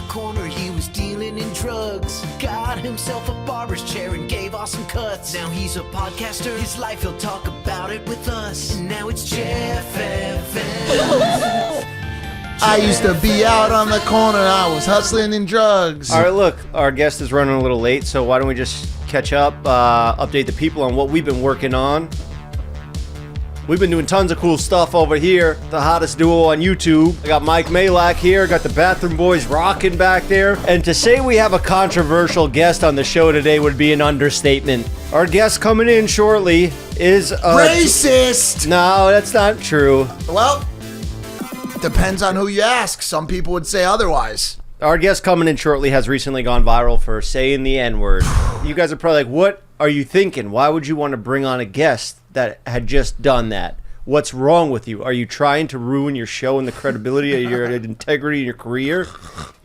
corner, he was dealing in drugs. Got himself a barber's chair and gave awesome cuts. Now he's a podcaster, his life, he'll talk about it with us. And now it's Jeff FM. I used to be out on the corner, I was hustling in drugs. All right, look, our guest is running a little late, so why don't we just catch up, update the people on what we've been working on. We've been doing tons of cool stuff over here. The hottest duo on YouTube. I got Mike Malak here. Got the Bathroom Boys rocking back there. And to say we have a controversial guest on the show today would be an understatement. Our guest coming in shortly is racist! No, that's not true. Well, depends on who you ask. Some people would say otherwise. Our guest coming in shortly has recently gone viral for saying the N-word. You guys are probably like, what are you thinking? Why would you want to bring on a guest that had just done that? What's wrong with you? Are you trying to ruin your show and the credibility of your integrity in your career?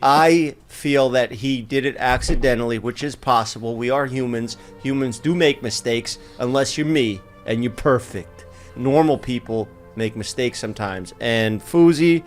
I feel that he did it accidentally, which is possible. We are humans. Humans do make mistakes, unless you're me and you're perfect. Normal people make mistakes sometimes. And Fousey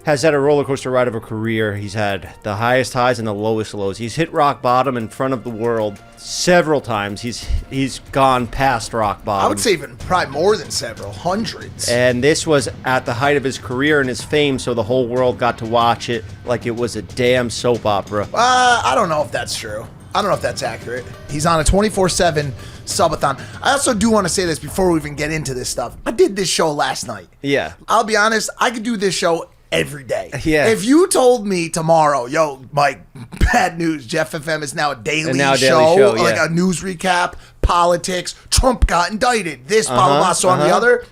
has had a roller coaster ride of a career. He's had the highest highs and the lowest lows. He's hit rock bottom in front of the world several times. He's gone past rock bottom. I would say even probably more than several, hundreds. And this was at the height of his career and his fame, so the whole world got to watch it like it was a damn soap opera. I don't know if that's true. I don't know if that's accurate. He's on a 24/7 subathon. I also do want to say this before we even get into this stuff. I did this show last night. Yeah. I'll be honest, I could do this show every day. Yeah. If you told me tomorrow, yo, Mike, bad news, Jeff FM is now a daily show, like a news recap, politics, Trump got indicted, this, blah, blah, blah, so on the other,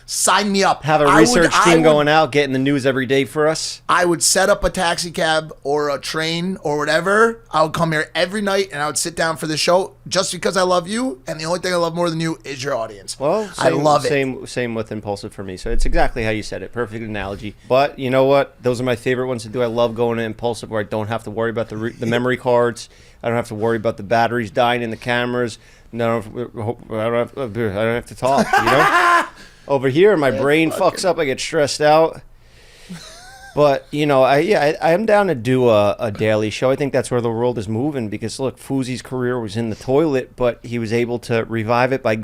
sign me up. Have a research team going out, getting the news every day for us. I would set up a taxi cab or a train or whatever. I would come here every night and I would sit down for the show just because I love you. And the only thing I love more than you is your audience. Well, I love it. Same with Impulsive for me. So it's exactly how you said it. Perfect analogy. But you know what? Those are my favorite ones to do. I love going to Impulsive where I don't have to worry about the memory cards. I don't have to worry about the batteries dying in the cameras. No, I don't have to talk, you know? Over here, my brain fucks up. I get stressed out. But, you know, I am down to do a daily show. I think that's where the world is moving because, look, Fousey's career was in the toilet, but he was able to revive it by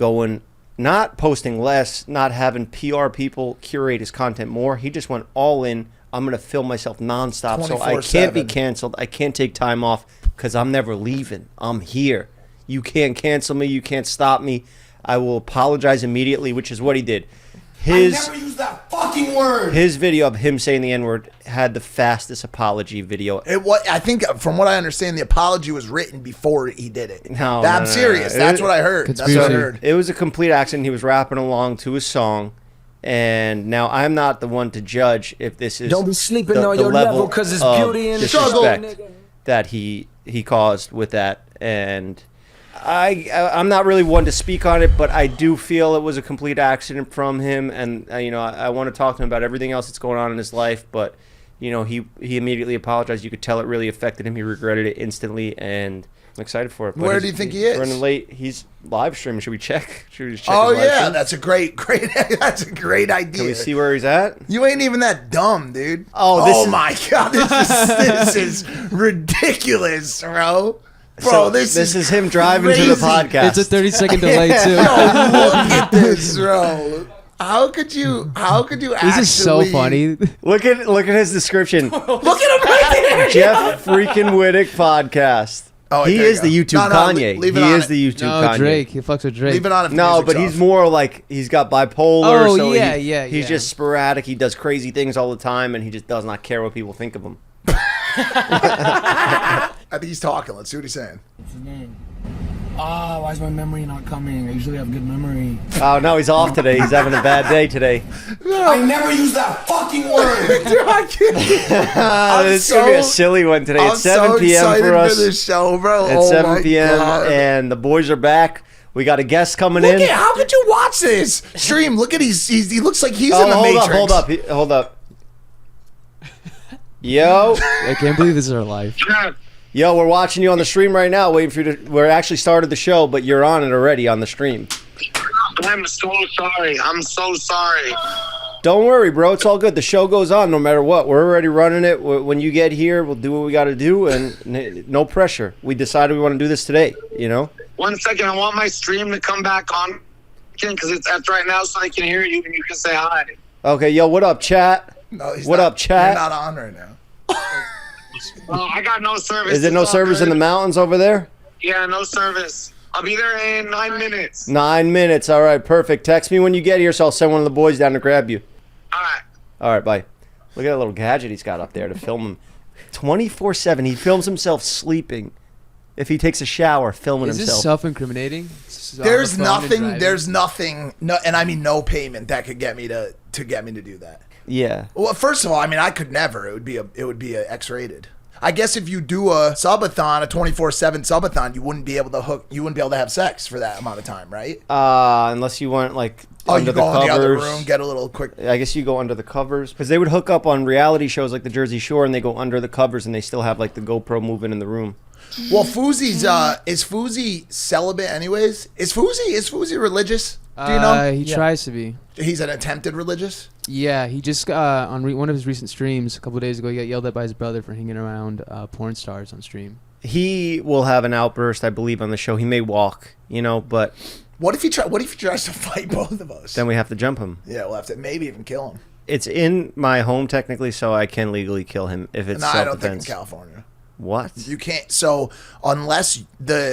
not posting less, not having PR people curate his content more. He just went all in. I'm going to film myself nonstop, so I can't be canceled. I can't take time off because I'm never leaving. I'm here. You can't cancel me. You can't stop me. I will apologize immediately, which is what he did. I never used that fucking word. His video of him saying the N-word had the fastest apology video. I think, from what I understand, the apology was written before he did it. No, I'm serious. That's what I heard. That's what I heard. It was a complete accident. He was rapping along to his song. And now I'm not the one to judge if this is don't be sleeping on your level because it's beauty in the disrespect that he caused with that. And I'm not really one to speak on it, but I do feel it was a complete accident from him, and you know, I want to talk to him about everything else that's going on in his life. But you know, he immediately apologized. You could tell it really affected him. He regretted it instantly, and I'm excited for it. But where do you think he is? Running late. He's live streaming. Should we check? Should we just check? Oh yeah, that's a great. That's a great idea. Can we see where he's at? You ain't even that dumb, dude. Oh my god, this is ridiculous, bro. Bro, so this is him driving crazy. to the podcast. It's a 30-second delay too. Yo, look at this, bro. How could you actually? This is so funny. Look at his description. Look at him right there. Jeff freaking Wittick podcast. Oh, he is the YouTube Kanye. Leave it he on is the YouTube Kanye. Drake. He fucks with Drake. Leave it on. If no, but he's more like he's got bipolar. Oh, so yeah. He's just sporadic. He does crazy things all the time, and he just does not care what people think of him. I think he's talking. Let's see what he's saying. What's his name? Why is my memory not coming? I usually have good memory. Oh, no, he's off today. He's having a bad day today. I never use that fucking word. This is going to be a silly one today. It's 7 p.m. for us. For this show, bro. It's 7 p.m. and the boys are back. We got a guest coming in. How could you watch this stream? Look at he looks like he's in the Matrix. Hold up. Yo. I can't believe this is our life. Yo, we're watching you on the stream right now, waiting for you to... We're actually started the show, but you're on it already on the stream. I'm so sorry. I'm so sorry. Don't worry, bro. It's all good. The show goes on no matter what. We're already running it. When you get here, we'll do what we got to do, and no pressure. We decided we want to do this today, you know? 1 second. I want my stream to come back on because it's F right now so I can hear you and you can say hi. Okay, yo, what up, chat? No, he's what not, up, chat? You're not on right now. I got no service. Is there no service in the mountains over there? Yeah, no service. I'll be there in 9 minutes. 9 minutes. All right, perfect. Text me when you get here so I'll send one of the boys down to grab you. All right. All right, bye. Look at that little gadget he's got up there to film him 24/7. He films himself sleeping. If he takes a shower, filming Is himself. this self-incriminating? There's nothing, no, and I mean no payment that could get me to do that. Yeah. Well, first of all, I mean I could never. It would be a X-rated. I guess if you do a subathon, a 24/7 subathon, you wouldn't be able to have sex for that amount of time, right? Unless you went like under you the go covers. in the other room, get a little quick. I guess you go under the covers because they would hook up on reality shows like the Jersey Shore, and they go under the covers, and they still have like the GoPro moving in the room. Well, Fousey's is Fousey celibate anyways? Is Fousey religious? Do you know? He tries to be. He's an attempted religious. Yeah, he just on one of his recent streams a couple of days ago, he got yelled at by his brother for hanging around porn stars on stream. He will have an outburst, I believe, on the show. He may walk, but What if he tries to fight both of us? then we have to jump him. Yeah, we'll have to maybe even kill him. It's in my home technically, so I can legally kill him if it's No, I don't think in self-defense. California. What? You can't. So unless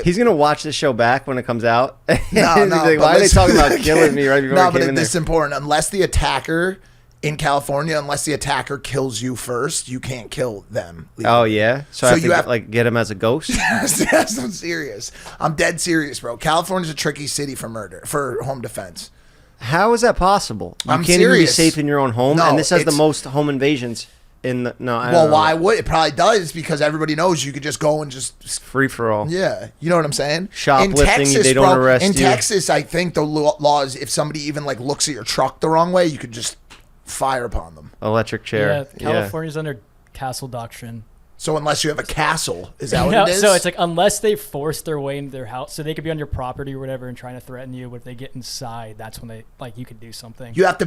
He's gonna watch the show back when it comes out. No, He's like, why are they talking about killing me right before I came in there? This is important. Unless the attacker in California, unless the attacker kills you first, you can't kill them. legally. Oh yeah, so I have to get him as a ghost. Yes, I'm serious. I'm dead serious, bro. California's a tricky city for home defense. How is that possible? You I'm can't even be serious. safe in your own home, No, and this has the it's- most home invasions in the. No, I don't Well, know. why would it? Probably does because everybody knows you could just go and just. Free for all. Yeah, you know what I'm saying. Shoplifting, they don't arrest in you. Texas, I think the law is if somebody even like looks at your truck the wrong way, you could just fire upon them. Electric chair. Yeah, California's under castle doctrine. So unless you have a castle, is that what No, it is? so it's like unless they force their way into their house, so they could be on your property or whatever and trying to threaten you. But if they get inside, that's when they you could do something. you have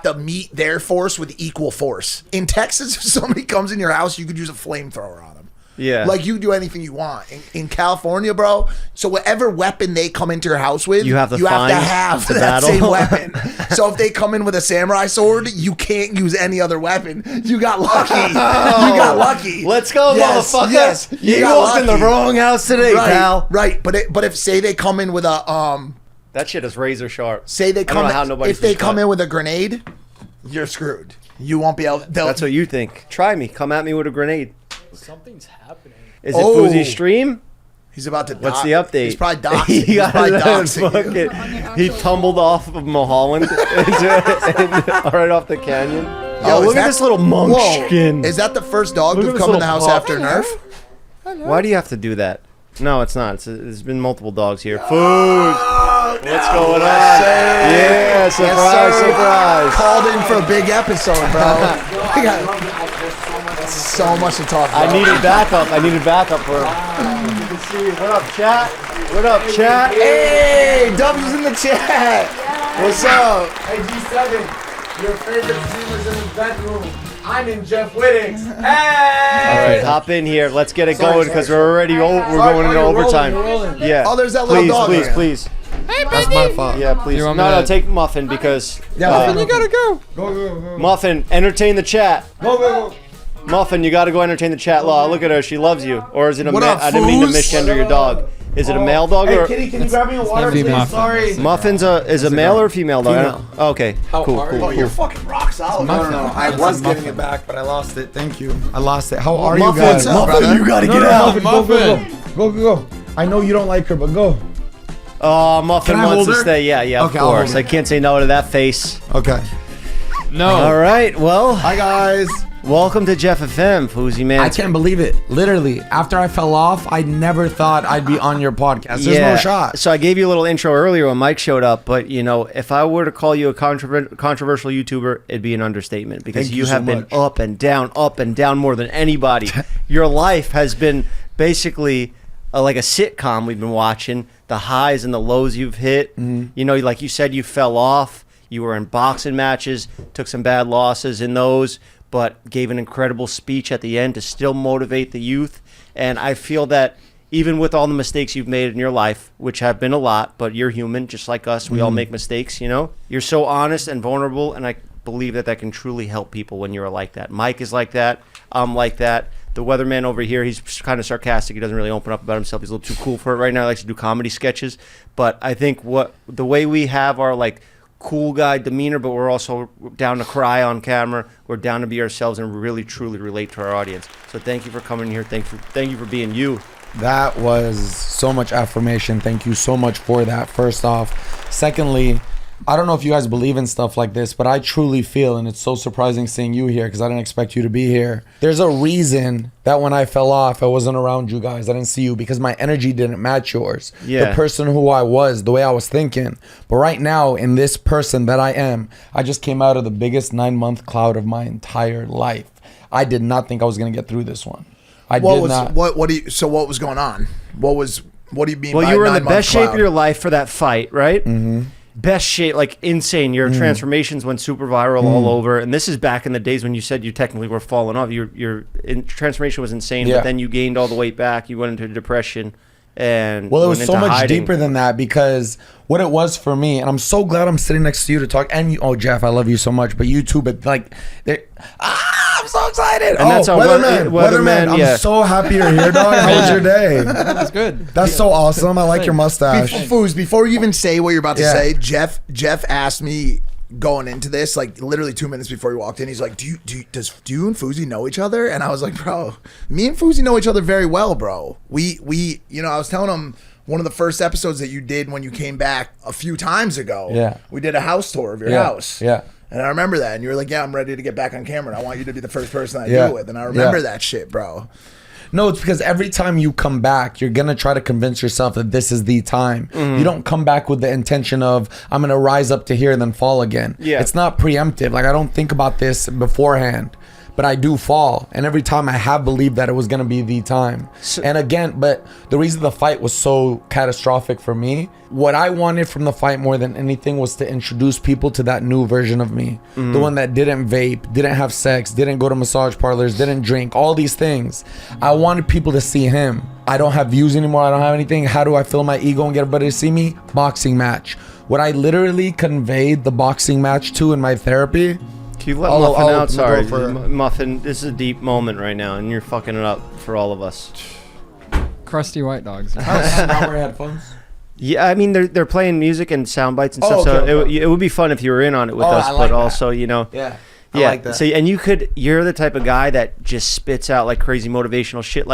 to meet their force with equal force. In Texas, if somebody comes in your house, you could use a flamethrower on them. Yeah. Like you can do anything you want. In California, bro, so whatever weapon they come into your house with, You have to have find to have the that battle. same weapon. So if they come in with a samurai sword, you can't use any other weapon. You got lucky. You got lucky. Let's go, Yes, motherfucker. yes, You got walked in the lucky. wrong house today, Right, pal. right. But if say they come in with a That shit is razor sharp. say they I don't come know how nobody's if they been come cut. in with a grenade, you're screwed. You won't be able. That's what you think. Try me. Come at me with a grenade. Something's happening. Is it Oh. Fousey's stream? He's about to. What's the update? He's probably doxing. He He's got probably that doxing you. fucking- He tumbled off of Mulholland right off the canyon. Yo, Look is at that- this little munchkin. Is that the first dog Look to at this come in the little house pup. after Nerf? Why do you have to do that? No, it's not. There's been multiple dogs here. Food. What's going on? Yeah, surprise, sir. surprise. Called in for a big episode, bro. We got so much to talk about. I needed backup for What up, chat? What up, chat? Hey, W's in the chat. What's up? Hey G7, your favorite streamer's in his bedroom. I'm in Jeff Whitting's. Hey! All right, hop in here. Let's get it going because we're already we're going into overtime. Yeah. Oh, there's that little dog Please, again. please. That's my fault. Yeah, please. You No, want me no, to- take Muffin because Yeah, You gotta go. go. Muffin, entertain the chat. Go. Muffin, you got to go entertain the chat. Law, look at her. She loves you. Or is it a What male? up, I didn't mean to Foos? misgender your dog. Is it a male dog or Hey, can you grab me a water, please? female. Sorry. Muffin's is a male or a female dog? I don't- Oh, okay. Cool. are Cool. you? Oh, you're fucking rock solid. No. I was getting it back, but I lost it. Thank you. I lost it. How are you Muffin, guys? What's up, Muffin, brother? you got to No, get no, out. Muffin, go. I know you don't like her, but go. Oh, Muffin Can I wants hold to her? stay. Yeah, of Okay, I'll hold course. her. I can't say no to that face. Okay. No. All right. Well, Hi guys. welcome to Jeff FM, Fousey man. I can't believe it. Literally, after I fell off, I never thought I'd be on your podcast. There's no shot. So I gave you a little intro earlier when Mike showed up, but if I were to call you a controversial YouTuber, it'd be an understatement because Thank you you so have been much. up and down more than anybody. Your life has been basically like a sitcom we've been watching. The highs and the lows you've hit. Mm-hmm. Like you said, you fell off. You were in boxing matches, took some bad losses in those, but gave an incredible speech at the end to still motivate the youth. And I feel that even with all the mistakes you've made in your life, which have been a lot, but you're human, just like us. We all make mistakes, You're so honest and vulnerable, and I believe that can truly help people when you're like that. Mike is like that. I'm like that. The weatherman over here, he's kind of sarcastic. He doesn't really open up about himself. He's a little too cool for it right now. He likes to do comedy sketches. But I think the way we have our, cool guy demeanor, but we're also down to cry on camera. We're down to be ourselves and really, truly relate to our audience. So thank you for coming here. Thank you for being you. That was so much affirmation. Thank you so much for that, first off. Secondly, I don't know if you guys believe in stuff like this, but I truly feel, and it's so surprising seeing you here because I didn't expect you to be here. There's a reason that when I fell off, I wasn't around you guys. I didn't see you because my energy didn't match yours. Yeah. The person who I was, the way I was thinking. But right now, in this person that I am, I just came out of the biggest 9-month cloud of my entire life. I did not think I was going to get through this one. What was going on? What do you mean by you were in the 9-month best shape cloud? of your life for that fight, right? Mm-hmm. Best shape, insane. Your transformations went super viral all over. And this is back in the days when you said you technically were falling off. Your transformation was insane, but then you gained all the weight back. You went into depression. And well, it was so much hiding. deeper than that, because what it was for me, and I'm so glad I'm sitting next to you to talk. And you, Jeff, I love you so much, but you too. But I'm so excited. And that's Weatherman. I'm so happy you're here, dog. How was your day? That's good. That's so awesome. I like your mustache. Foos, before you even say what you're about to say, Jeff asked me going into this, literally 2 minutes before he walked in, he's like, do you and Fousey know each other? And I was like, bro, me and Fousey know each other very well, bro. We I was telling him one of the first episodes that you did when you came back a few times ago. Yeah. We did a house tour of your house. Yeah. And I remember that. And you were like, yeah, I'm ready to get back on camera. And I want you to be the first person I do it with. And I remember that shit, bro. No, it's because every time you come back, you're going to try to convince yourself that this is the time. Mm-hmm. You don't come back with the intention of, I'm going to rise up to here and then fall again. Yeah. It's not preemptive. I don't think about this beforehand, but I do fall. And every time I have believed that it was going to be the time. And again, but the reason the fight was so catastrophic for me, what I wanted from the fight more than anything was to introduce people to that new version of me. Mm-hmm. The one that didn't vape, didn't have sex, didn't go to massage parlors, didn't drink, all these things. I wanted people to see him. I don't have views anymore. I don't have anything. How do I fill my ego and get everybody to see me? Boxing match. What I literally conveyed the boxing match to in my therapy. Can you let Muffin out? Sorry. Muffin, this is a deep moment right now, and you're fucking it up for all of us. Crusty white dogs. Not wearing headphones? Yeah, I mean, they're playing music and sound bites and stuff, so it would be fun if you were in on it with us, but also, Yeah. I like that. So, and you're the type of guy that just spits out crazy motivational shit.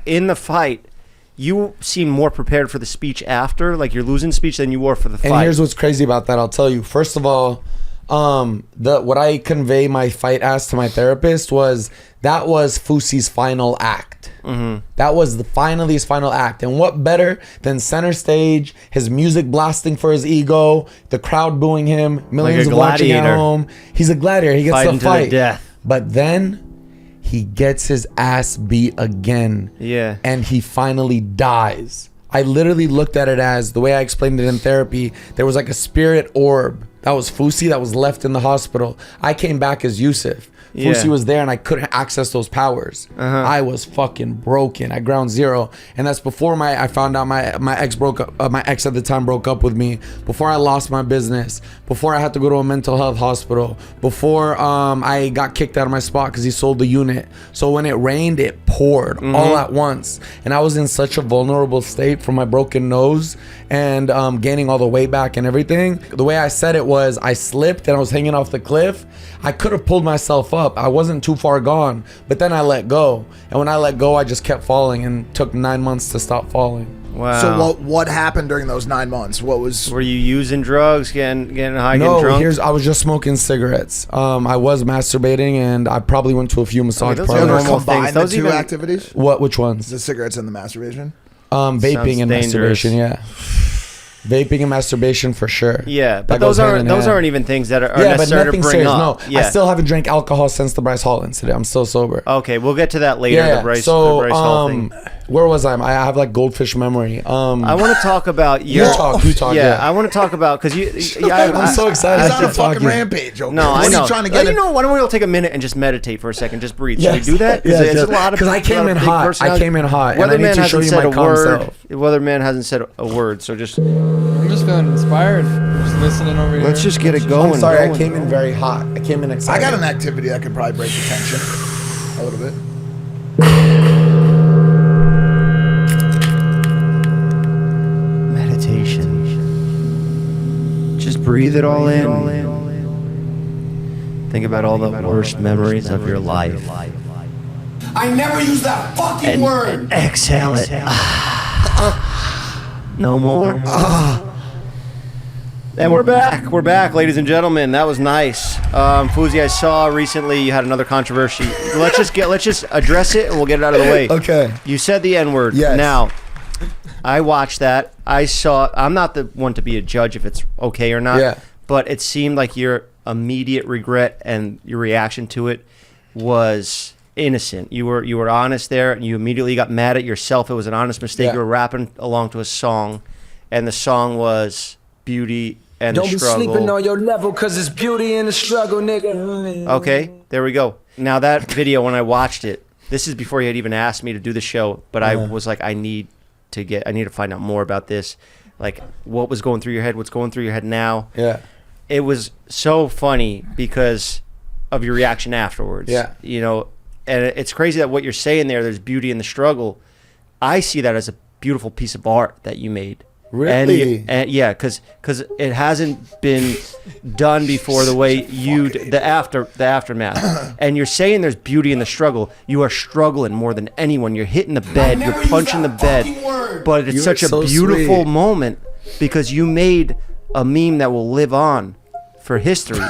In the fight, you seem more prepared for the speech after, you're losing speech than you were for the fight. And here's what's crazy about that, I'll tell you. First of all, what I convey my fight as to my therapist was that was Fousey's final act. Mm-hmm. That was his final act. And what better than center stage, his music blasting for his ego, the crowd booing him, millions of watching at home. He's a gladiator. He gets Fighting the fight. To the death. But then he gets his ass beat again. Yeah. And he finally dies. I literally looked at it as, the way I explained it in therapy, there was a spirit orb. That was Fousey that was left in the hospital. I came back as Yusuf. Yeah. Fousey was there and I couldn't access those powers. I was fucking broken at ground zero. And that's before I found out my ex broke up. My ex at the time broke up with me. Before I lost my business. Before I had to go to a mental health hospital. Before I got kicked out of my spot because he sold the unit. So when it rained, it poured all at once. And I was in such a vulnerable state from my broken nose and gaining all the weight back and everything. The way I said it was, I slipped and I was hanging off the cliff. I could have pulled myself up. I wasn't too far gone, but then I let go. And when I let go, I just kept falling and took 9 months to stop falling. Wow. So what happened during those 9 months? Were you using drugs, getting high, getting drunk? No, I was just smoking cigarettes. I was masturbating, and I probably went to a few massage those parlors. are normal things. Those two activities? Which ones? The cigarettes and the masturbation? Vaping and masturbation, yeah. Vaping and masturbation for sure. Yeah, but those aren't even things that are necessary to bring serious, up. No, I still haven't drank alcohol since the Bryce Hall incident. I'm still sober. Okay, we'll get to that later. Yeah, the Bryce Hall thing. Where was I? I have like goldfish memory. I want to talk about You talk. Yeah, I want to talk about because I'm so excited. He's on a fucking rampage. Okay? No, I know. Trying to get why don't we all take a minute and just meditate for a second? Just breathe. Yes. Should we do that? Because I came in hot. I came in hot. And I need to show you my calm self. Weatherman hasn't said a word, so just. I'm just feeling inspired. Just listening over here. Let's just get it going. I'm sorry, I came in very hot. I came in excited. I got an activity that could probably break the tension a little bit. Meditation. Just breathe it all in. Think about all the worst memories of your life. I never use that fucking word. And exhale it. No more. And we're back. We're back, ladies and gentlemen. That was nice. Fousey, I saw recently you had another controversy. Let's just address it and we'll get it out of the way. Okay. You said the N-word. Yes. Now, I watched that. I'm not the one to be a judge if it's okay or not. Yeah. But it seemed like your immediate regret and your reaction to it was innocent. You were honest there, and you immediately got mad at yourself. It was an honest mistake. Yeah. You were rapping along to a song, and the song was Beauty and Don't the be Struggle. sleeping on your level, cause it's beauty in the struggle, nigga. Okay, there we go. Now that video, when I watched it, this is before you had even asked me to do the show, but I was like, I need to find out more about this. Like, what was going through your head? What's going through your head now? Yeah. It was so funny because of your reaction afterwards. Yeah. You know, and it's crazy that what you're saying there's beauty in the struggle. I see that as a beautiful piece of art that you made. Really? And yeah, because it hasn't been done before the way the aftermath. And you're saying there's beauty in the struggle. You are struggling more than anyone. You're hitting the bed. You're punching the bed. But it's such a beautiful moment because you made a meme that will live on for history,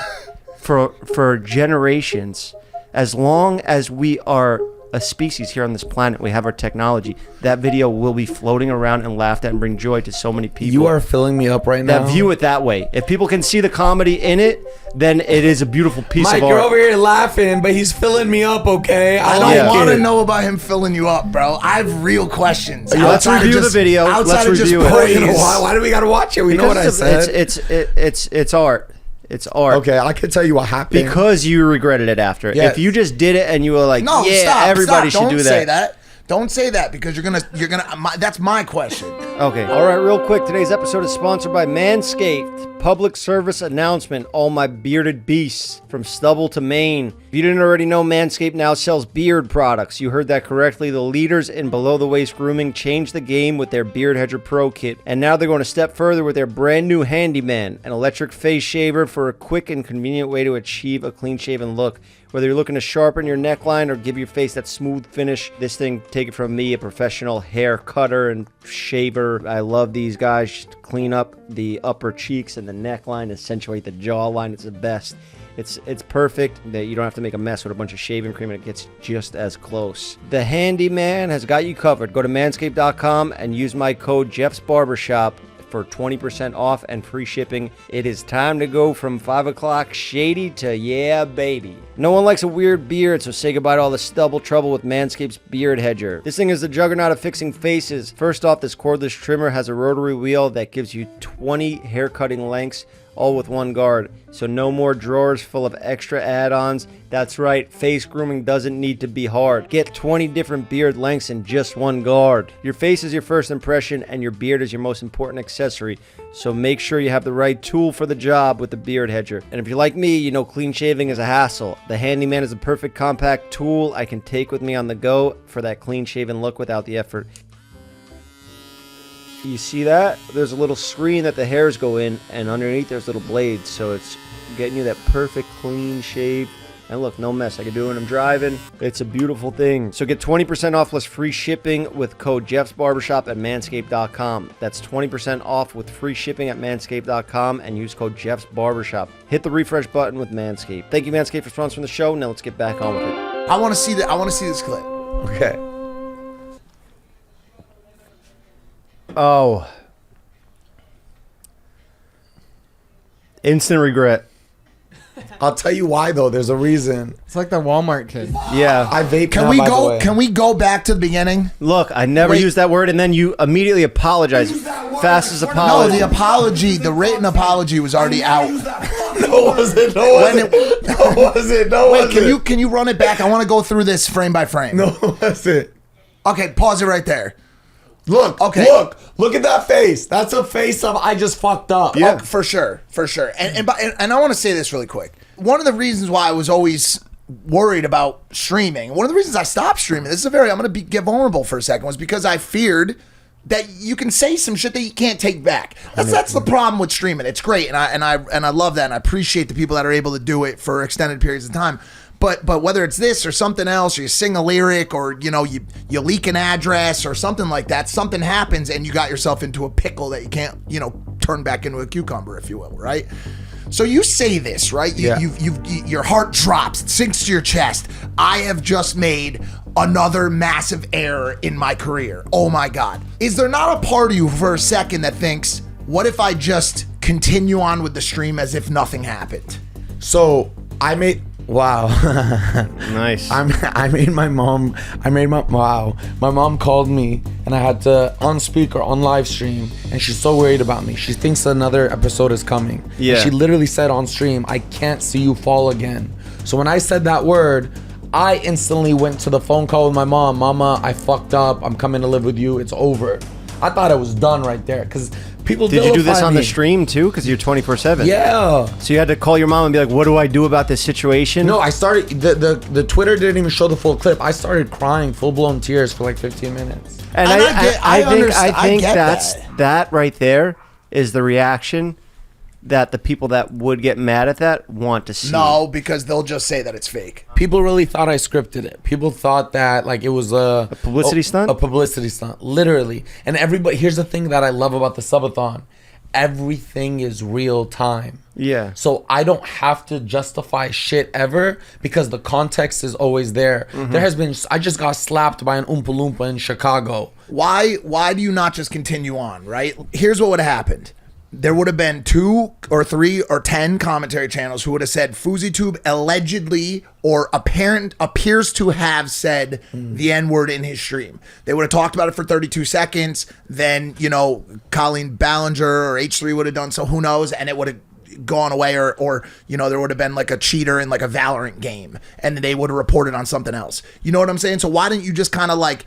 for generations. As long as we are a species here on this planet, we have our technology, that video will be floating around and laughed at and bring joy to so many people. You are filling me up right now. That view it that way. If people can see the comedy in it, then it is a beautiful piece Mike, of art. you're over here laughing, but he's filling me up, okay? I don't want to know about him filling you up, bro. I have real questions. Let's review the video. Let's review it. Why do we got to watch it? We know what I said. It's art. It's art. Okay, I can tell you what happened. Because you regretted it after. Yes. If you just did it and you were like, no, yeah, stop, everybody stop. should do that. Don't say that. Don't say that because you're gonna. That's my question. Okay. All right. Real quick. Today's episode is sponsored by Manscaped. Public service announcement. All my bearded beasts from stubble to mane. If you didn't already know, Manscaped now sells beard products. You heard that correctly. The leaders in below the waist grooming changed the game with their Beard Hedger Pro Kit, and now they're going a step further with their brand new Handyman, an electric face shaver for a quick and convenient way to achieve a clean shaven look. Whether you're looking to sharpen your neckline or give your face that smooth finish, this thing, take it from me, a professional hair cutter and shaver. I love these guys. Just clean up the upper cheeks and the neckline, accentuate the jawline. It's the best. It's perfect that you don't have to make a mess with a bunch of shaving cream, and it gets just as close. The Handyman has got you covered. Go to manscaped.com and use my code Jeff's Barbershop for 20% off and free shipping. It is time to go from 5 o'clock shady to yeah, baby. No one likes a weird beard, so say goodbye to all the stubble trouble with Manscaped's Beard Hedger. This thing is the juggernaut of fixing faces. First off, this cordless trimmer has a rotary wheel that gives you 20 hair cutting lengths, all with one guard. So no more drawers full of extra add-ons. That's right, face grooming doesn't need to be hard. Get 20 different beard lengths in just one guard. Your face is your first impression, and your beard is your most important accessory. So make sure you have the right tool for the job with the Beard Hedger. And if you're like me, you know clean shaving is a hassle. The Handyman is a perfect compact tool I can take with me on the go for that clean shaven look without the effort. You see that? There's a little screen that the hairs go in, and underneath there's little blades, so it's getting you that perfect clean shave. And look, no mess. I can do it when I'm driving. It's a beautiful thing. So get 20% off plus free shipping with code Jeff's Barbershop at manscaped.com. That's 20% off with free shipping at manscaped.com and use code Jeff's Barbershop. Hit the refresh button with Manscaped. Thank you, Manscaped, for sponsoring the show. Now let's get back on with it. I want to see that. I want to see this clip. Okay. Oh. Instant regret. I'll tell you why though. There's a reason. It's like the Walmart kid. Yeah. I vape. Can now, we by the go? way. Can we go back to the beginning? Look, I never Wait. used that word, and then you immediately apologize. Fastest No, apology. the apology, the written apology was already out. No, was it? No, was it? No, was it? No, Wait, was it? can you run it back? I want to go through this frame by frame. No, was it? Okay, pause it right there. Look, Okay. look at that face. That's a face of I just fucked up. Yeah, for sure. And I want to say this really quick. One of the reasons why I was always worried about streaming, one of the reasons I stopped streaming, I'm going to get vulnerable for a second, was because I feared that you can say some shit that you can't take back. That's the problem with streaming. It's great, and I love that, and I appreciate the people that are able to do it for extended periods of time. But whether it's this or something else, or you sing a lyric, or you leak an address or something like that, something happens and you got yourself into a pickle that you can't turn back into a cucumber, if you will, right? So you say this, right? Your heart drops, it sinks to your chest. I have just made another massive error in my career. Oh my God. Is there not a part of you for a second that thinks, what if I just continue on with the stream as if nothing happened? So wow. Nice. My mom called me and I had to on speaker on live stream, and she's so worried about me. She thinks another episode is coming. Yeah. And she literally said on stream, I can't see you fall again. So when I said that word, I instantly went to the phone call with my mom. Mama, I fucked up. I'm coming to live with you. It's over. I thought it was done right there because people Did you do this on me. the stream too? Because you're 24/7. Yeah. So you had to call your mom and be like, "What do I do about this situation?" No, I started the Twitter didn't even show the full clip. I started crying, full blown tears for like 15 minutes. And I think that's that right there is the reaction that the people that would get mad at that want to see. No, because they'll just say that it's fake. People really thought I scripted it. People thought that like it was a publicity stunt? A publicity stunt, literally. And everybody, here's the thing that I love about the subathon. Everything is real time. Yeah. So I don't have to justify shit ever because the context is always there. Mm-hmm. I just got slapped by an Oompa Loompa in Chicago. Why do you not just continue on, right? Here's what would have happened. There would have been 2 or 3 or 10 commentary channels who would have said FouseyTube allegedly or appears to have said the N-word in his stream. They would have talked about it for 32 seconds. Then, Colleen Ballinger or H3 would have done so, who knows, and it would have gone away, or there would have been like a cheater in like a Valorant game, and they would have reported on something else. You know what I'm saying? So why didn't you just kind of like...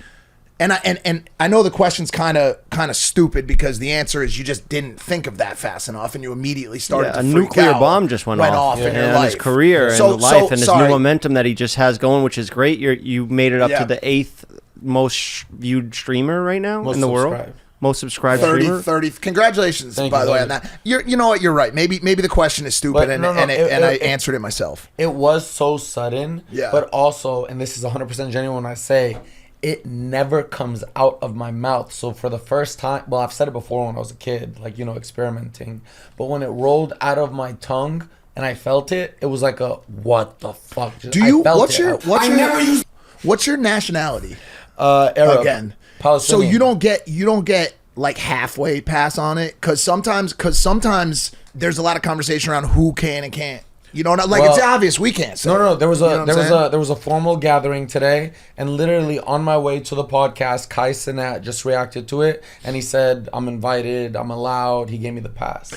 And I know the question's kind of stupid because the answer is you just didn't think of that fast enough and you immediately started to freak nuclear out. bomb just went off in your and life. his career and So- the life so- and his sorry. new momentum that he just has going, which is great. You made it up Yeah. to the 8th most viewed streamer right now Most in the world. subscribed. Most subscribed streamer. 30. Congratulations, Thank by you, the way, thank on that. You know what? You're right. Maybe the question is stupid, But and no, I answered it myself. It was so sudden, Yeah. but also, and this is 100% genuine when I say, it never comes out of my mouth. So for the first time, well, I've said it before when I was a kid, like, experimenting. But when it rolled out of my tongue and I felt it, it was like a, what the fuck? What's your nationality? Arab. Again. So Palestinian. you don't get like halfway pass on it because sometimes there's a lot of conversation around who can and can't. It's obvious we can't. Say No. There was You know what I'm saying? there was a formal gathering today, and literally on my way to the podcast, Kai Sinat just reacted to it, and he said, "I'm invited. I'm allowed." He gave me the pass.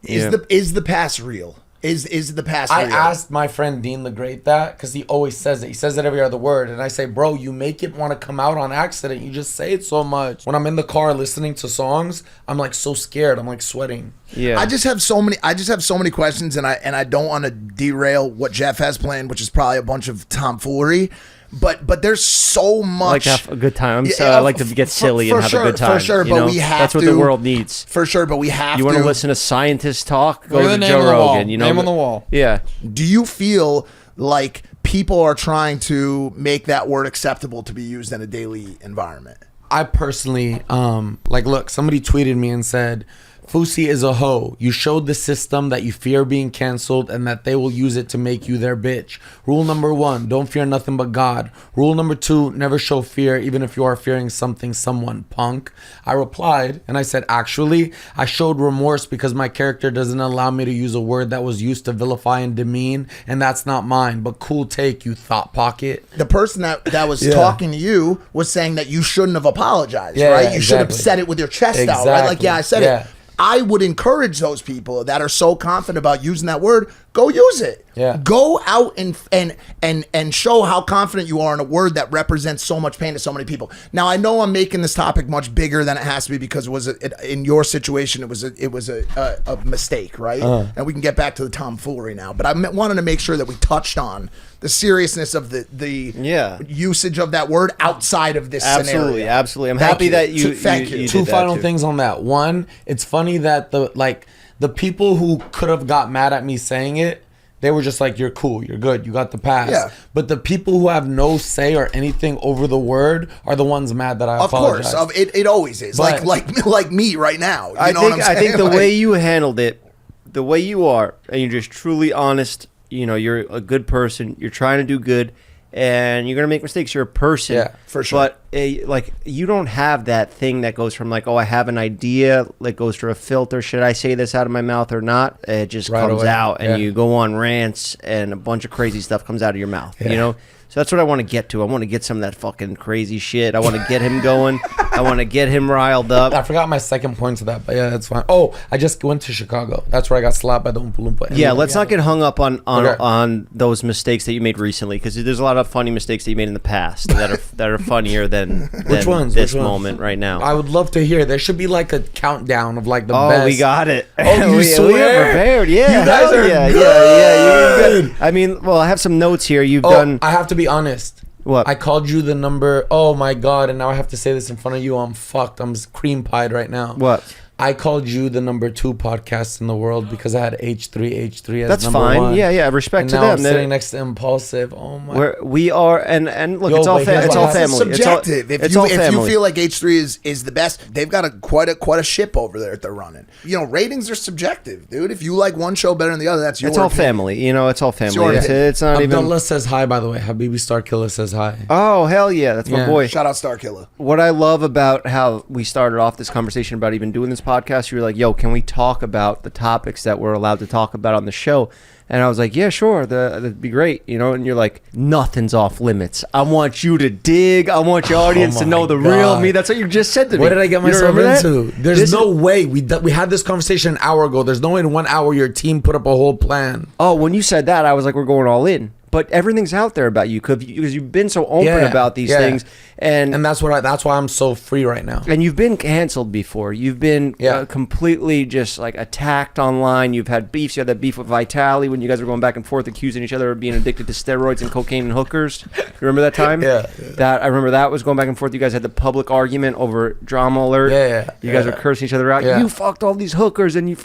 Is the pass real? Is the pass I real? asked my friend Dean the Great that because he always says it. He says it every other word, and I say, "Bro, you make it want to come out on accident. You just say it so much." When I'm in the car listening to songs, I'm like so scared. I'm like sweating. Yeah. I just have so many questions, and I don't want to derail what Jeff has planned, which is probably a bunch of tomfoolery. But there's so much. I like to have a good time. I like to get silly and have a good time. For sure, but we have that's what the world needs. For sure, but we have to. You want to listen to scientists talk? Go Look at to the Joe name on the wall. Rogan. Name on the wall. Yeah. Do you feel like people are trying to make that word acceptable to be used in a daily environment? I personally, look, somebody tweeted me and said, Fousey is a hoe. You showed the system that you fear being canceled and that they will use it to make you their bitch. Rule number 1, don't fear nothing but God. Rule number 2, never show fear even if you are fearing something, someone, punk. I replied and I said, actually, I showed remorse because my character doesn't allow me to use a word that was used to vilify and demean, and that's not mine, but cool take, you thought pocket. The person that was talking to you was saying that you shouldn't have apologized, Yeah, right? yeah, You should have exactly. said it with your chest out, right? Like, yeah, I said it. I would encourage those people that are so confident about using that word, go use it. Yeah. Go out and show how confident you are in a word that represents so much pain to so many people. Now, I know I'm making this topic much bigger than it has to be because in your situation it was a mistake, right? And we can get back to the tomfoolery now. But I wanted to make sure that we touched on the seriousness of the usage of that word outside of this scenario. Absolutely. I'm happy that you Thank you. Two final things on that. One, it's funny that the people who could have got mad at me saying it, they were just like, you're cool, you're good, you got the pass. Yeah. But the people who have no say or anything over the word are the ones mad that I apologize. Of course, it always is. But- like me right now. You I know what I'm saying? think the Like- way you handled it, the way you are, and you're just truly honest, you're a good person, you're trying to do good, and you're going to make mistakes. You're a person. Yeah, for sure. But you don't have that thing that goes from like, oh, I have an idea, that goes through a filter. Should I say this out of my mouth or not? It just Right comes away. out, and Yeah. you go on rants, and a bunch of crazy stuff comes out of your mouth. Yeah. So that's what I want to get to. I want to get some of that fucking crazy shit. I want to get him going. I want to get him riled up. I forgot my second point to that, but yeah, that's fine. Oh, I just went to Chicago. That's where I got slapped by the Oompa Loompa. Yeah, let's not get hung up on Okay. those mistakes that you made recently, because there's a lot of funny mistakes that you made in the past that are funnier than Which ones? this Which ones? moment right now. I would love to hear. There should be like a countdown of like the Oh, best. we got it. Oh, you we swear? are prepared. Yeah, You guys hell are yeah, good. Yeah. I mean, well, I have some notes here. You've Oh, done I have to be honest. what? I called you the number. Oh my god! And now I have to say this in front of you. I'm fucked. I'm cream pied right now. What? I called you the number 2 podcast in the world because I had H3 as That's number fine. 1. Yeah. Respect And to now them. I'm sitting next to Impulsive. Oh my. We are, and look, Yo, it's all but here's it's what all happens. family. Subjective. It's all If you family. feel like H3 is the best, they've got quite a ship over there that they're running. Ratings are subjective, dude. If you like one show better than the other, that's your It's all opinion. family. It's all family. your It's not even. Abdullah says hi, by the way. Habibi Starkiller says hi. Oh hell yeah, that's my Yeah. boy. Shout out Starkiller. What I love about how we started off this conversation about even doing this podcast, you were like, yo, can we talk about the topics that we're allowed to talk about on the show? And I was like, yeah, sure, that'd be great, And you're like, nothing's off limits. I want you to dig. I want your audience to my know the real God. me. That's what you just said to me. What did I get You myself remember that? into? There's no way. We had this conversation an hour ago. There's no way in 1 hour your team put up a whole plan. Oh, when you said that, I was like, we're going all in. But everything's out there about you because you've been so open about these things, and that's why I'm so free right now. And you've been canceled before. You've been completely just like attacked online. You've had beefs. You had that beef with Vitali when you guys were going back and forth accusing each other of being addicted to steroids and cocaine and hookers. You remember that time? Yeah. I remember that was going back and forth. You guys had the public argument over Drama Alert. Yeah. You guys were cursing each other out. Yeah. You fucked all these hookers and you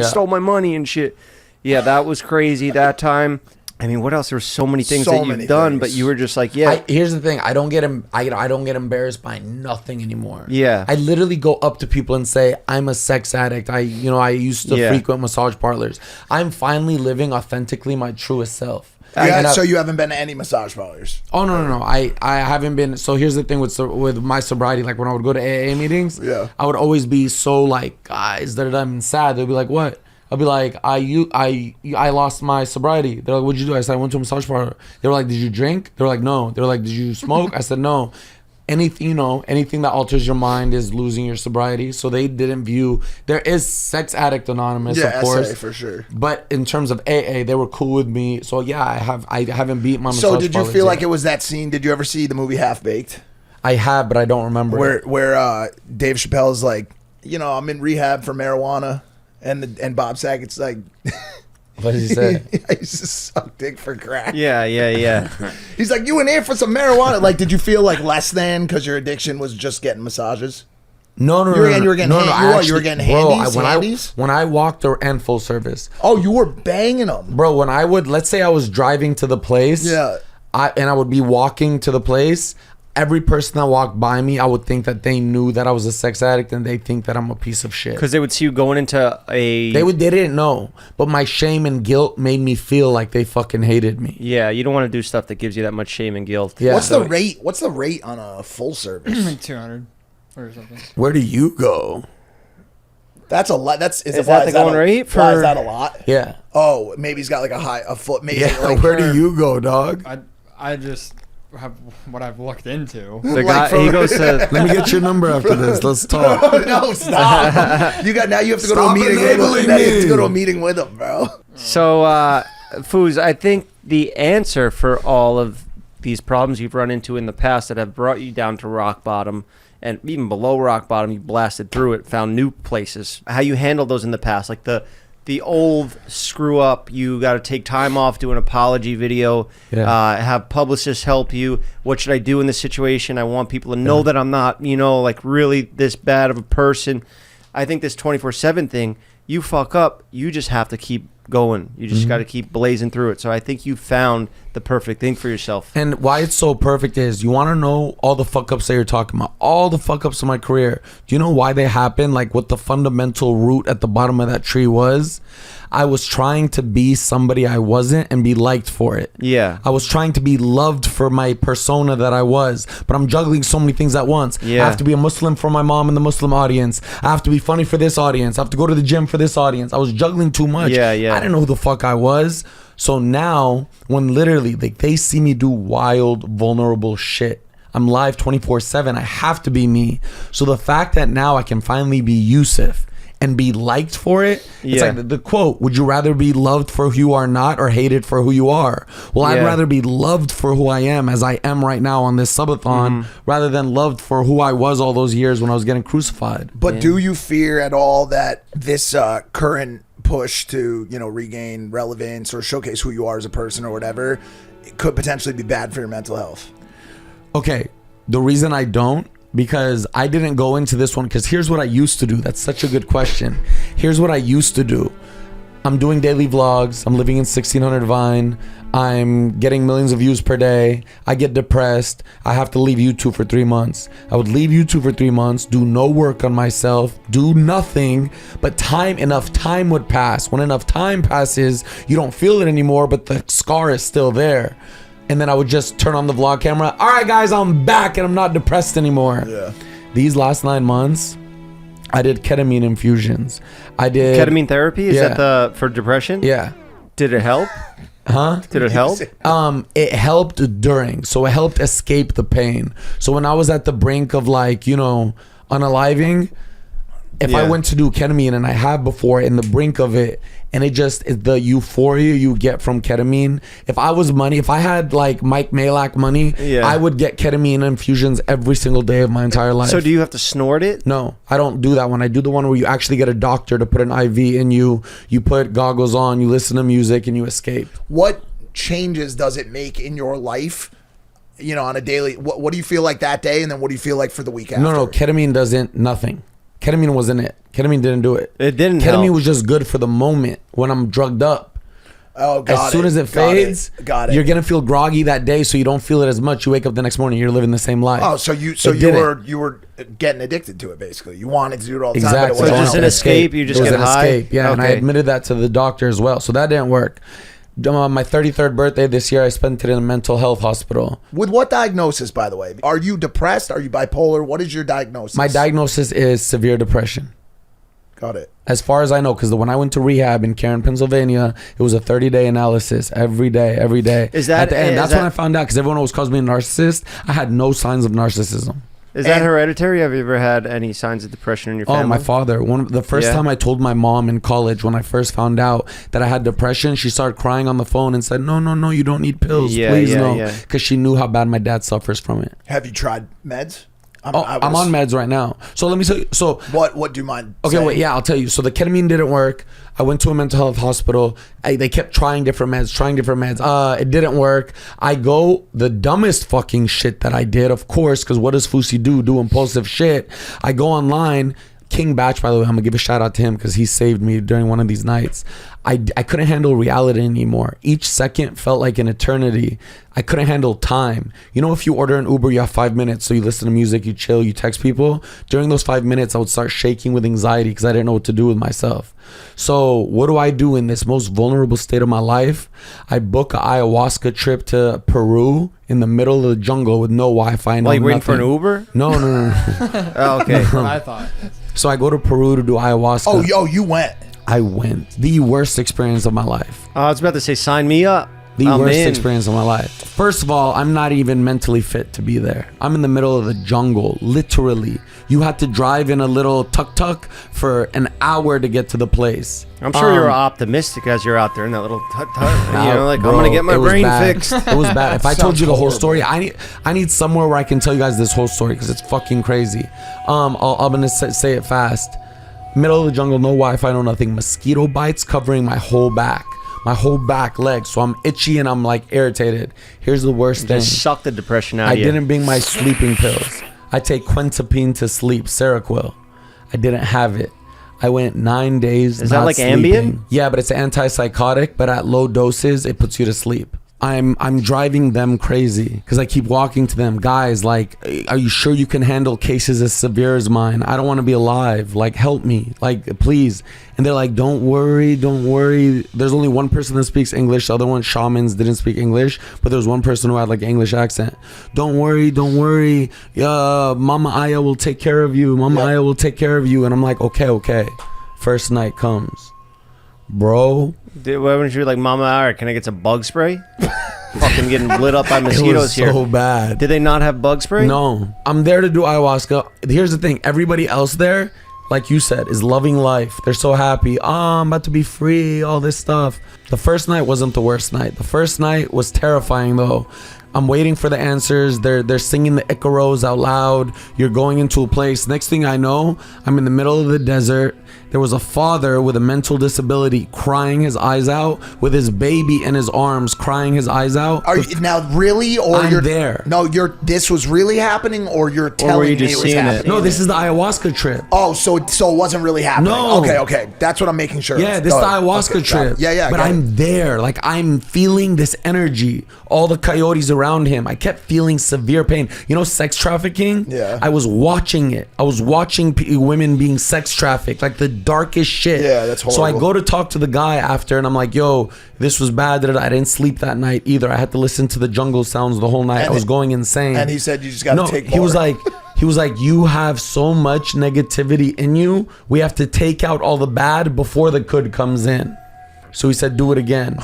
stole my money and shit. Yeah, that was crazy that time. I mean, what else? There's so many things that you've done, but you were just like, yeah. Here's the thing: I don't get embarrassed by nothing anymore. Yeah. I literally go up to people and say, "I'm a sex addict. I used to frequent massage parlors. I'm finally living authentically my truest self." So you haven't been to any massage parlors? Oh no! I haven't been. So here's the thing with my sobriety. Like when I would go to AA meetings, I would always be so like, guys, that I'm sad. They'd be like, "What?" I'll be like, I lost my sobriety. They're like, what'd you do? I said, I went to a massage parlor. They were like, did you drink? They were like, no. They were like, did you smoke? I said, no. Anything that alters your mind is losing your sobriety. So they didn't view. There is Sex Addict Anonymous, of course, SA for sure. But in terms of AA, they were cool with me. So yeah, I haven't beat my massage. So did you parlors feel yet. like it was that scene? Did you ever see the movie Half Baked? I have, but I don't remember. Where Dave Chappelle's like, I'm in rehab for marijuana. And Bob Saget's like, what did he say? I used to suck dick for crack. Yeah. He's like, you in here for some marijuana? Like, did you feel like less than because your addiction was just getting massages? No. You were getting handies? When I walked and full service. Oh, you were banging them, bro. When I would, let's say I was driving to the place, I would be walking to the place. every person that walked by me, I would think that they knew that I was a sex addict, and they think that I'm a piece of shit. Because they would see you going into a... They didn't know. But my shame and guilt made me feel like they fucking hated me. Yeah, you don't want to do stuff that gives you that much shame and guilt. Yeah. What's the rate? What's the rate on a full service? Like 200 or something. Where do you go? That's a lot. Is that the going rate? Is that a lot? Yeah. Oh, maybe he's got like a foot. Maybe. Yeah. Like Where do you go, dog? I just have what I've looked into. The guy, he goes to... Let me get your number after this. Let's talk. No, stop. You have to go to a meeting. You have to go to a meeting with him, bro. So, Fouz, I think the answer for all of these problems you've run into in the past that have brought you down to rock bottom, and even below rock bottom, you blasted through it, found new places. How you handled those in the past, like the old screw up, you got to take time off, do an apology video, have publicists help you. What should I do in this situation? I want people to know that I'm not, like really this bad of a person. I think this 24/7 thing, you fuck up, you just have to keep going. You just got to keep blazing through it. So I think you found the perfect thing for yourself. And why it's so perfect is, you want to know all the fuck ups that you're talking about, all the fuck ups in my career. Do you know why they happen? Like what the fundamental root at the bottom of that tree was? I was trying to be somebody I wasn't and be liked for it. Yeah. I was trying to be loved for my persona that I was, but I'm juggling so many things at once. Yeah. I have to be a Muslim for my mom and the Muslim audience. I have to be funny for this audience. I have to go to the gym for this audience. I was juggling too much. Yeah. I didn't know who the fuck I was. So now, when literally they see me do wild, vulnerable shit, I'm live 24/7. I have to be me. So the fact that now I can finally be Yusuf and be liked for it, it's like the quote, would you rather be loved for who you are not or hated for who you are? Well, I'd rather be loved for who I am, as I am right now on this subathon, rather than loved for who I was all those years when I was getting crucified. But do you fear at all that this current push to regain relevance or showcase who you are as a person or whatever, it could potentially be bad for your mental health? Okay, the reason I don't, because I didn't go into this one, because here's what I used to do. That's such a good question. Here's what I used to do. I'm doing daily vlogs. I'm living in 1600 Vine. I'm getting millions of views per day. I get depressed. I have to leave YouTube for 3 months. I would leave YouTube for 3 months, do no work on myself, do nothing, but enough time would pass. When enough time passes, you don't feel it anymore, but the scar is still there. And then I would just turn on the vlog camera. All right, guys, I'm back and I'm not depressed anymore. Yeah. These last 9 months, I did ketamine infusions. I did ketamine therapy. Is that for depression? Yeah. Did it help? Huh? Did it help? It helped during. So it helped escape the pain. So when I was at the brink of unaliving, if I went to do ketamine, and I have before, in the brink of it, and it just is the euphoria you get from ketamine. If I had like Mike Malak money, I would get ketamine infusions every single day of my entire life. So do you have to snort it? No, I don't do that one. I do the one where you actually get a doctor to put an IV in you. You put goggles on, you listen to music, and you escape. What changes does it make in your life? On a daily, what do you feel like that day, and then what do you feel like for the week after? No, ketamine doesn't, nothing. Ketamine wasn't it. Ketamine didn't do it. It didn't Ketamine help. was just good for the moment when I'm drugged up. Oh, got it. As soon as it fades, you're going to feel groggy that day, so you don't feel it as much. You wake up the next morning, you're living the same life. Oh, so you were getting addicted to it, basically. You wanted to do it all the time. Exactly. But it So wasn't just an escape, you just it was get an high? escape, yeah. Okay. And I admitted that to the doctor as well. So that didn't work. On my 33rd birthday this year, I spent it in a mental health hospital. With what diagnosis, by the way? Are you depressed? Are you bipolar? What is your diagnosis? My diagnosis is severe depression. Got it. As far as I know, because when I went to rehab in Cairn, Pennsylvania, it was a 30-day analysis every day. Is that at the end? That's when I found out, because everyone always calls me a narcissist. I had no signs of narcissism. Is that hereditary? Have you ever had any signs of depression in your family? Oh, my father. The first time I told my mom in college, when I first found out that I had depression, she started crying on the phone and said, no, you don't need pills. Please, no. Because she knew how bad my dad suffers from it. Have you tried meds? I'm on meds right now. So let me tell you. So what do you mind? Okay, saying? wait. Yeah, I'll tell you. So the ketamine didn't work. I went to a mental health hospital. They kept trying different meds. It didn't work. The dumbest fucking shit that I did, of course, because what does Fousey do? Do impulsive shit. I go online. King Batch, by the way, I'm gonna give a shout out to him because he saved me during one of these nights. I couldn't handle reality anymore. Each second felt like an eternity. I couldn't handle time. You know, if you order an Uber, you have 5 minutes, so you listen to music, you chill, you text people. During those 5 minutes, I would start shaking with anxiety because I didn't know what to do with myself. So what do I do in this most vulnerable state of my life? I book an ayahuasca trip to Peru in the middle of the jungle with no Wi-Fi, no you waiting nothing. for an Uber? No. Oh, okay. That's what I thought. So I go to Peru to do ayahuasca. Oh, yo, you went. I went. The worst experience of my life. I was about to say, sign me up. The I'm worst in. experience of my life. First of all, I'm not even mentally fit to be there. I'm in the middle of the jungle, literally. You had to drive in a little tuk-tuk for an hour to get to the place. I'm sure you're optimistic as you're out there in that little tuk-tuk. You know, like, bro, I'm going to get my it was brain bad. fixed. It was bad. If I told you the whole horrible. story, I need somewhere where I can tell you guys this whole story because it's fucking crazy. I'm going to say it fast. Middle of the jungle, no Wi-Fi, no nothing. Mosquito bites covering my whole back. My whole back leg. So I'm itchy and I'm like irritated. Here's the worst thing. Just suck the depression out I of you. didn't bring my sleeping pills. I take quentapine to sleep, Seroquel. I didn't have it. I went 9 days. Is that not like sleeping. Ambien? Yeah, but it's an antipsychotic, but at low doses, it puts you to sleep. I'm driving them crazy because I keep walking to them. Guys, like, are you sure you can handle cases as severe as mine? I don't want to be alive. Like, help me. Like, please. And they're like, don't worry. There's only one person that speaks English. The other one, shamans, didn't speak English. But there was one person who had like an English accent. Don't worry. Mama Aya will take care of you. Aya will take care of you. And I'm like, okay. First night comes. Bro. Why wouldn't you like, Mama, all right, can I get some bug spray? Fucking getting lit up by mosquitoes It was here. so bad. Did they not have bug spray? No. I'm there to do ayahuasca. Here's the thing. Everybody else there, like you said, is loving life. They're so happy. I'm about to be free, all this stuff. The first night wasn't the worst night. The first night was terrifying, though. I'm waiting for the answers. They're singing the Icaros out loud. You're going into a place. Next thing I know, I'm in the middle of the desert. There was a father with a mental disability crying his eyes out with his baby in his arms, crying his eyes out. Are you now really, or I'm you're there? No, this was really happening, or you're telling you me just it was seeing it? happening. No, this is the ayahuasca trip. Oh, so it wasn't really happening. No. Okay. That's what I'm making sure. Yeah, of. this is the Go ahead. ayahuasca Okay, got trip. it. Yeah. But got it. I'm there. Like, I'm feeling this energy. All the coyotes around him. I kept feeling severe pain. You know, sex trafficking? Yeah. I was watching it. I was watching women being sex trafficked. Like, the darkest shit. Yeah, that's So I horrible. go to talk to the guy after, and I'm like, yo, this was bad. I didn't sleep that night either. I had to listen to the jungle sounds the whole night. I was going insane. And he said, you just got to take more. He was like, you have so much negativity in you. We have to take out all the bad before the good comes in. So he said, do it again.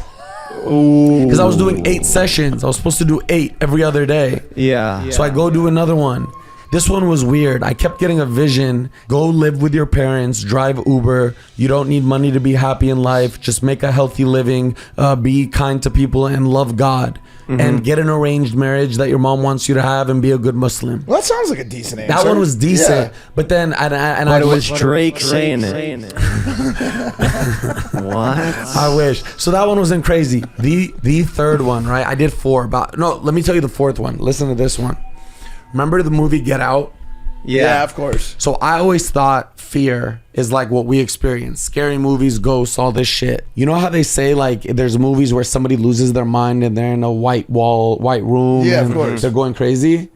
Because I was doing 8 sessions. I was supposed to do 8 every other day. Yeah. So I go do another one. This one was weird. I kept getting a vision. Go live with your parents. Drive Uber. You don't need money to be happy in life. Just make a healthy living. Be kind to people and love God. And get an arranged marriage that your mom wants you to have and be a good Muslim. Well, that sounds like a decent answer. That one was decent. Yeah. But then, But it was Drake saying it. What? I wish. So that one wasn't crazy. The third one, right? I did 4. Let me tell you the 4th one. Listen to this one. Remember the movie Get Out? Yeah, of course. So I always thought fear is like what we experience. Scary movies, ghosts, all this shit. You know how they say like there's movies where somebody loses their mind and they're in a white room Yeah, and of course. they're going crazy?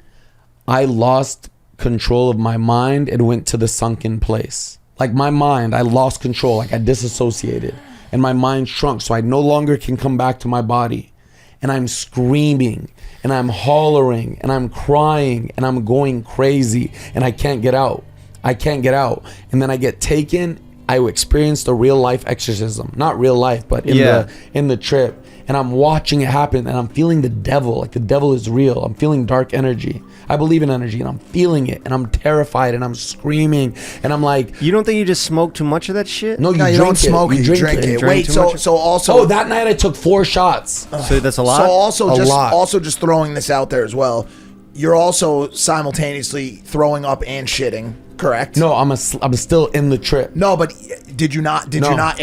I lost control of my mind and went to the sunken place. Like my mind, I lost control. Like I disassociated and my mind shrunk. So I no longer can come back to my body. And I'm screaming and I'm hollering and I'm crying and I'm going crazy and I can't get out. And then I get taken. I experienced a real life exorcism. Not real life, but in the trip. And I'm watching it happen and I'm feeling the devil. Like the devil is real. I'm feeling dark energy. I believe in energy and I'm feeling it and I'm terrified and I'm screaming and I'm like, You don't think you just smoked too much of that shit? no, you No, you drink don't smoke it. You drink it. Drink Wait, too so much? also. Oh, that night I took 4 shots. So that's a lot? So A lot. also just throwing this out there as well. You're also simultaneously throwing up and shitting. Correct. No, I'm still in the trip. No, but did you not? Did you not?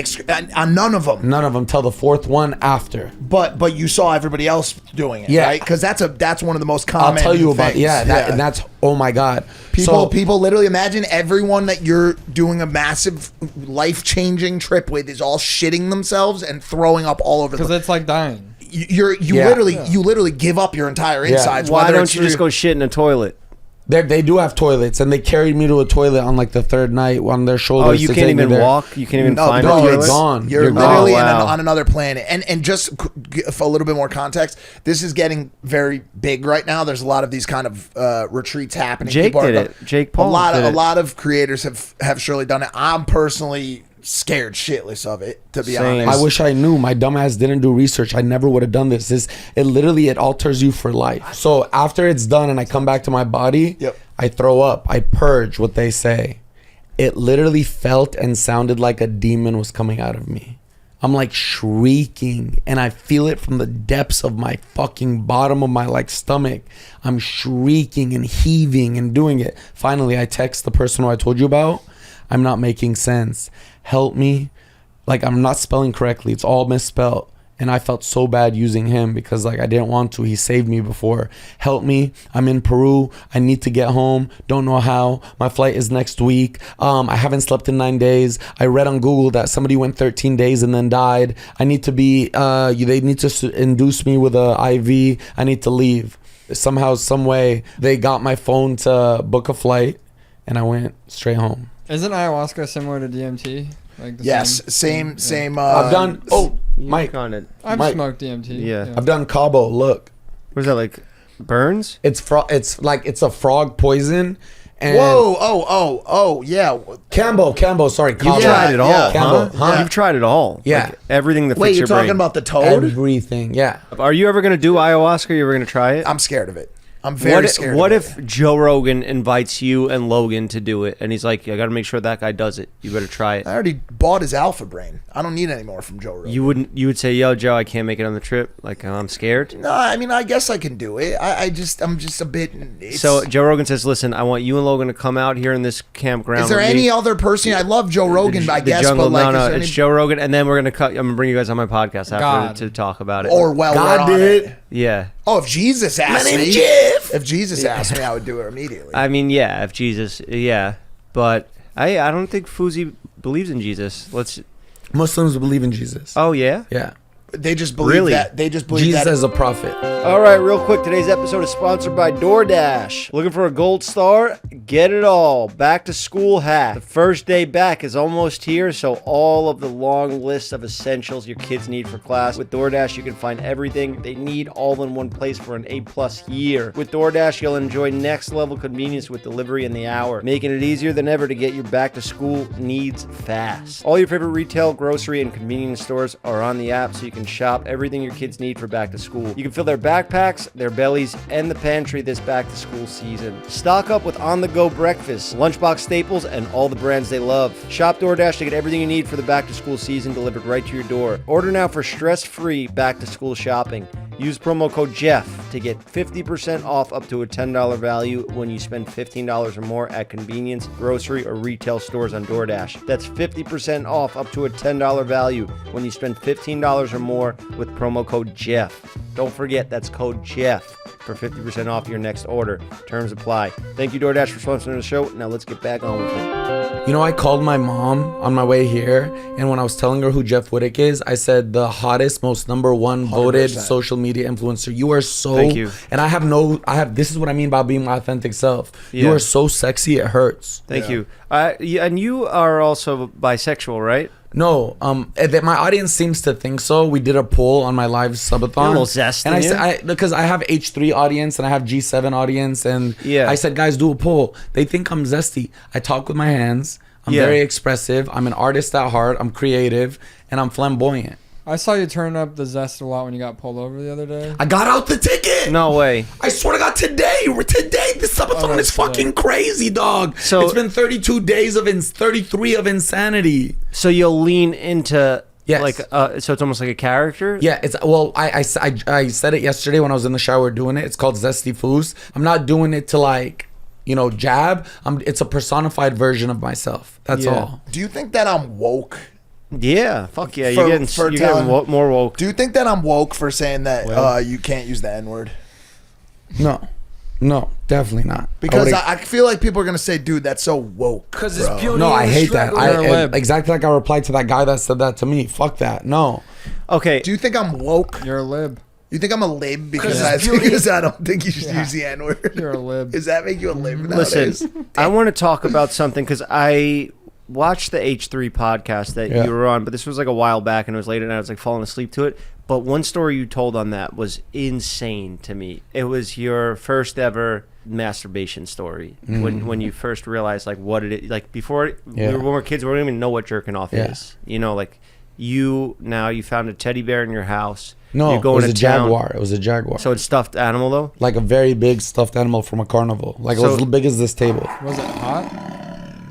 On none of them. None of them till the fourth one after. But you saw everybody else doing it, Yeah. right? Because that's one of the most common. I'll tell you about things. and that's oh my god. People literally imagine everyone that you're doing a massive life-changing trip with is all shitting themselves and throwing up all over. Because it's like dying. You literally give up your entire insides. Why don't you just go shit in a toilet? They do have toilets, and they carried me to a toilet on like the third night on their shoulders. Oh, you can't even walk? You can't even climb no, a you're toilet? gone. You're You're literally gone. on another planet. And just for a little bit more context, this is getting very big right now. There's a lot of these kind of retreats happening. Jake did it. Jake Paul a lot of creators have surely done it. I'm personally scared shitless of it, to be honest. I wish I knew. My dumbass didn't do research. I never would have done this. It alters you for life. So after it's done and I come back to my body, I throw up. I purge, what they say. It literally felt and sounded like a demon was coming out of me. I'm like shrieking, and I feel it from the depths of my fucking bottom of my like stomach. I'm shrieking and heaving and doing it. Finally, I text the person who I told you about. I'm not making sense. Help me. Like, I'm not spelling correctly. It's all misspelled. And I felt so bad using him because like I didn't want to. He saved me before. Help me. I'm in Peru. I need to get home. Don't know how. My flight is next week. I haven't slept in 9 days. I read on Google that somebody went 13 days and then died. I need to be, they need to induce me with a IV. I need to leave. Somehow, some way, they got my phone to book a flight and I went straight home. Isn't ayahuasca similar to DMT? Like same. I've done. Oh, Mike. I've smoked DMT. Yeah. I've done Cabo. Look. What is that, like burns? It's a frog poison. And yeah. Cambo. Sorry, You've tried it all, Cambo, huh? You've tried it all. Yeah. Like everything that Wait, fits you're your talking brain. about the toad? Everything. Yeah. Are you ever gonna do ayahuasca? Are you ever gonna try it? I'm scared of it. I'm very scared. What if Joe Rogan invites you and Logan to do it, and he's like, "I got to make sure that guy does it. You better try it." I already bought his Alpha Brain. I don't need any more from Joe Rogan. You would say, "Yo, Joe, I can't make it on the trip. Like, I'm scared." No, I mean, I guess I can do it. I'm just a bit. So Joe Rogan says, "Listen, I want you and Logan to come out here in this campground." Is there with any me. other person? I love Joe Rogan, I guess, jungle, but like, no, it's Joe Rogan, and then we're gonna I'm gonna bring you guys on my podcast after to talk about it. Or God did. Yeah. Oh, if Jesus asked me, if Jesus asked me, I would do it immediately. I mean, yeah, if Jesus, yeah, but I don't think Fousey believes in Jesus. Muslims believe in Jesus. Oh yeah. Yeah. They just believe that. They just believe Jesus that as a prophet. All right, real quick. Today's episode is sponsored by DoorDash. Looking for a gold star? Get it all. Back to school hat. The first day back is almost here, so all of the long list of essentials your kids need for class. With DoorDash, you can find everything they need all in one place for an A+ year. With DoorDash, you'll enjoy next level convenience with delivery in the hour, making it easier than ever to get your back to school needs fast. All your favorite retail, grocery, and convenience stores are on the app, so you can shop everything your kids need for back to school. You can fill their backpacks, their bellies, and the pantry this back to school season. Stock up with on-the-go breakfast, lunchbox staples, and all the brands they love. Shop DoorDash to get everything you need for the back to school season delivered right to your door. Order now for stress-free back to school shopping. Use promo code Jeff to get 50% off up to a $10 value when you spend $15 or more at convenience, grocery, or retail stores on DoorDash. That's 50% off up to a $10 value when you spend $15 or more with promo code Jeff. Don't forget, that's code Jeff for 50% off your next order. Terms apply. Thank you, DoorDash, for sponsoring the show. Now let's get back on with it. You know, I called my mom on my way here, and when I was telling her who Jeff Wittick is, I said the hottest, most #1 voted 100%. Social media influencer. You are so. Thank you. And this is what I mean by being my authentic self. Yeah. You are so sexy, it hurts. Thank you. And you are also bisexual, right? No, my audience seems to think so. We did a poll on my live subathon. You're a little zest, and I said, because I have H3 audience and I have G7 audience, and I said, guys, do a poll. They think I'm zesty. I talk with my hands. I'm very expressive. I'm an artist at heart. I'm creative, and I'm flamboyant. I saw you turn up the zest a lot when you got pulled over the other day. I got out the ticket. No way. I swear to God, today, this subathon is fucking crazy, dog. So it's been 32 days of 33 of insanity. So you'll lean into like so it's almost like a character. Yeah, it's I said it yesterday when I was in the shower doing it. It's called Zesty Foos. I'm not doing it to like jab. It's a personified version of myself. That's all. Do you think that I'm woke? Yeah, fuck yeah. You're getting more woke. Do you think that I'm woke for saying that you can't use the N-word? No, definitely not. Because I feel like people are going to say, dude, that's so woke. Because it's beauty. No, I hate that. Exactly like I replied to that guy that said that to me. Fuck that. No. Okay. Do you think I'm woke? You're a lib. You think I'm a lib because I don't think you should use the N-word? You're a lib. Does that make you a lib nowadays? Listen, I want to talk about something because I watched the H3 podcast that you were on, but this was like a while back and it was late and I was like falling asleep to it. But one story you told on that was insane to me. It was your first ever masturbation story when you first realized like what it is. Like before when we were kids, we didn't even know what jerking off is. Like you found a teddy bear in your house. No, you're going it was a jaguar. It was a jaguar. So it's stuffed animal though? Like a very big stuffed animal from a carnival. Like it was as big as this table. Was it hot?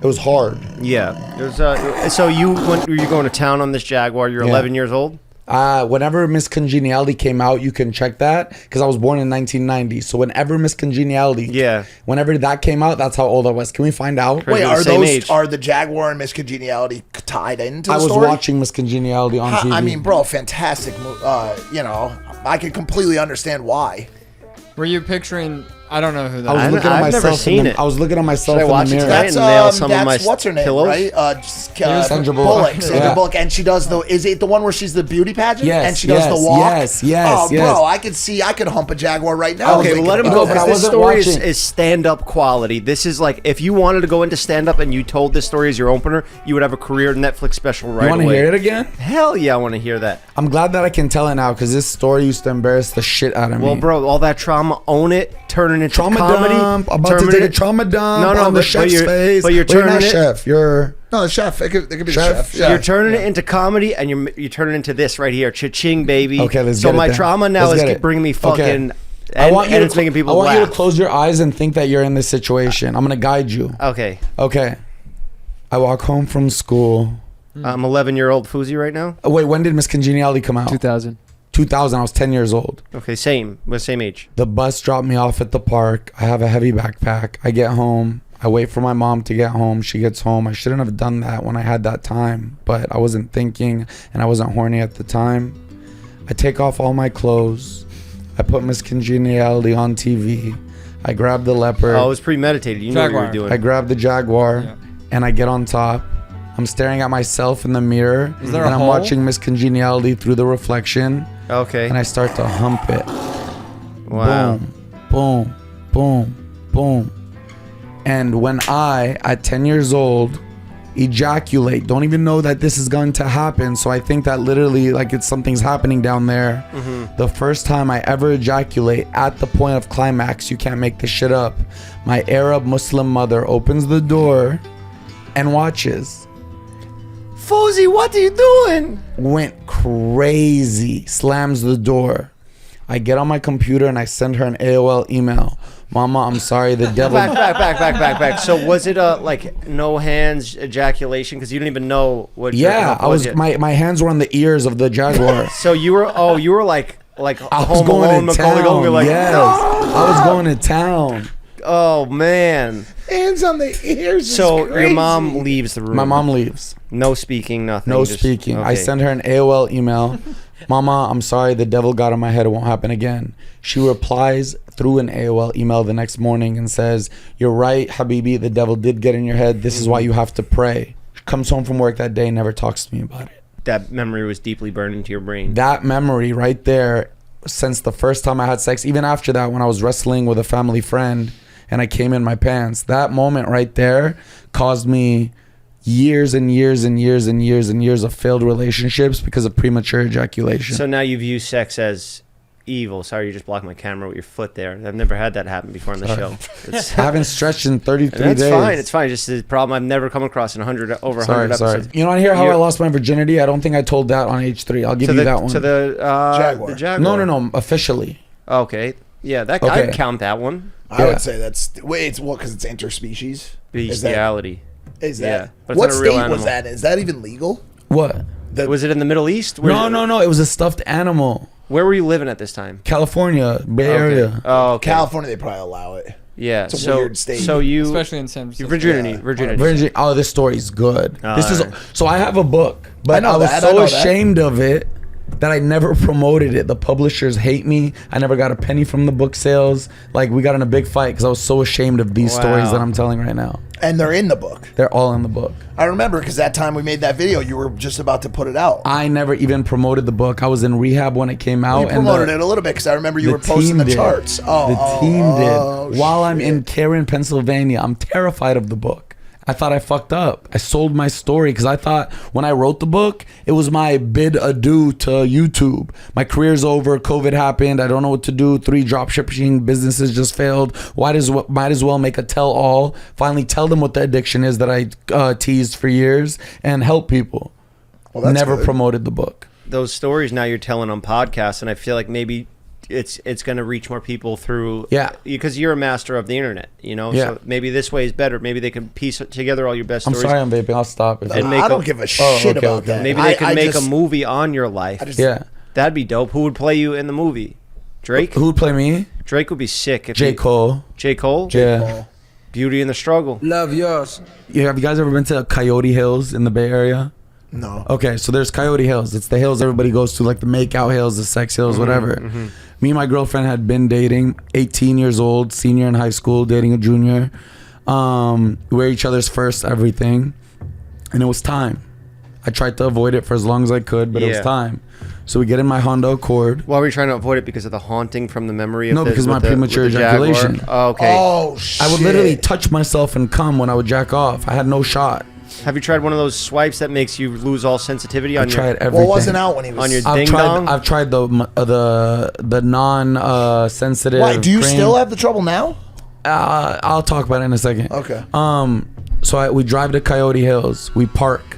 It was hard. Yeah. It was, so you were you going to town on this jaguar? You're 11 years old? Whenever Miss Congeniality came out, you can check that because I was born in 1990. So whenever Miss Congeniality, whenever that came out, that's how old I was. Can we find out? Wait, are the Jaguar and Miss Congeniality tied into the story? I was watching Miss Congeniality on TV. I mean, bro, fantastic. I can completely understand why. Were you picturing? I don't know who that is. I've never seen it. I was looking at myself in the mirror. That's what's her name, pillows? Right? Sandra Bullock. Sandra Bullock, and she does is it the one where she's the beauty pageant? Yes. And she does the walk? Yes. Bro, I could hump a jaguar right now. Okay, well, let him go because this story is stand-up quality. This is like, if you wanted to go into stand-up and you told this story as your opener, you would have a career Netflix special right away. You want to hear it again? Hell yeah, I want to hear that. I'm glad that I can tell it now because this story used to embarrass the shit out of me. Well, bro, all that trauma, own it, turn it into comedy. I'm about to take a trauma dump on the chef's face. But you're turning it. Chef. You're the chef. It could be the chef. You're turning it into comedy, and you're turning it into this right here, cha-ching, baby. Okay, let's so get it my then. trauma now is bringing me fucking. I want you it's making people laugh. I want you to close your eyes and think that you're in this situation. I'm gonna guide you. Okay. I walk home from school. I'm 11-year-old Fousey right now. Wait, when did Miss Congeniality come out? 2000. 2000. I was 10 years old. Okay, same. We're same age. The bus dropped me off at the park. I have a heavy backpack. I get home. I wait for my mom to get home. She gets home. I shouldn't have done that when I had that time, but I wasn't thinking and I wasn't horny at the time. I take off all my clothes. I put Miss Congeniality on TV. I grab the leopard. Oh, it was premeditated. You knew what you were doing. I grab the jaguar and I get on top. I'm staring at myself in the mirror and I'm watching Miss Congeniality through the reflection. Okay. And I start to hump it. Wow. Boom, boom, boom, boom. And when I, at 10 years old, ejaculate, don't even know that this is going to happen, so I think that literally like something's happening down there. The first time I ever ejaculate at the point of climax, you can't make this shit up, my Arab Muslim mother opens the door and watches. Fousey, what are you doing? Went crazy, slams the door. I get on my computer and I send her an AOL email. Mama, I'm sorry, the devil. Back. So was it a like no hands ejaculation? Because you didn't even know what. Yeah, I was. My hands were on the ears of the jaguar. So you were like I was Home going Alone, to town. like, yes, no! I was going to town. Oh man. Hands on the ears. So your mom leaves the room. My mom leaves. No speaking, nothing. No speaking. Okay. I send her an AOL email. Mama, I'm sorry, the devil got in my head. It won't happen again. She replies through an AOL email the next morning and says, you're right, Habibi, the devil did get in your head. This is why you have to pray. She comes home from work that day and never talks to me about it. That memory was deeply burned into your brain. That memory right there, since the first time I had sex, even after that when I was wrestling with a family friend and I came in my pants, that moment right there caused me years and years and years and years and years of failed relationships because of premature ejaculation. So now you view sex as evil. Sorry, you just blocked my camera with your foot there. I've never had that happen before on the show. I haven't stretched in 33 days. It's fine. Just the problem I've never come across in 100 episodes. Sorry. You want to hear how I lost my virginity? I don't think I told that on H3. I'll give you that one. To the Jaguar. The Jaguar. No. Officially. Okay. Yeah, I'd count that one. I would say that's because it's interspecies. Bestiality. Is that? Yeah, but what it's not a real state animal. was that? Is that even legal? What? Was it in the Middle East? No. It was a stuffed animal. Where were you living at this time? California, Bay Area. Oh, okay. California, they probably allow it. Yeah, It's a weird state. So you, especially in San Francisco. Virginity. Oh, this story's good. This is right. so I have a book, but I was so ashamed of it that I never promoted it. The publishers hate me. I never got a penny from the book sales. Like, we got in a big fight because I was so ashamed of these stories that I'm telling right now. And they're in the book. They're all in the book. I remember because that time we made that video, you were just about to put it out. I never even promoted the book. I was in rehab when it came out. You promoted it a little bit because I remember you were posting the charts. The team did. While I'm in Karen, Pennsylvania, I'm terrified of the book. I thought I fucked up. I sold my story because I thought when I wrote the book, it was my bid adieu to YouTube. My career's over. COVID happened. I don't know what to do. 3 dropshipping businesses just failed. Might as well make a tell-all. Finally tell them what the addiction is that I teased for years and help people. Well, never promoted the book. Those stories now you're telling on podcasts, and I feel like maybe it's going to reach more people through because you're a master of the internet, so maybe this way is better. Maybe they can piece together all your best stories. I'm sorry I'm vaping. I'll stop it. I don't give a shit about that. Maybe they can make a movie on your life. That'd be dope. Who would play you in the movie? Drake? Who would play me? Drake would be sick. J. Cole. J. Cole? Yeah. Beauty and the Struggle. Love yours. Yeah, have you guys ever been to Coyote Hills in the Bay Area? No. Okay, so there's Coyote Hills. It's the hills everybody goes to, like the make-out hills, the sex hills, whatever. Mm-hmm. Me and my girlfriend had been dating, 18 years old, senior in high school, dating a junior. We were each other's first everything, and it was time. I tried to avoid it for as long as I could, but it was time. So we get in my Honda Accord. Why were you trying to avoid it? Because of the haunting from the memory of because of my premature ejaculation. Oh, okay. Oh, shit. I would literally touch myself and come when I would jack off. I had no shot. Have you tried one of those swipes that makes you lose all sensitivity on I tried everything. What wasn't out when he was on your ding dong? I've tried the non sensitive. Why? Do you cream. still have the trouble now? I'll talk about it in a second. Okay. So we drive to Coyote Hills. We park.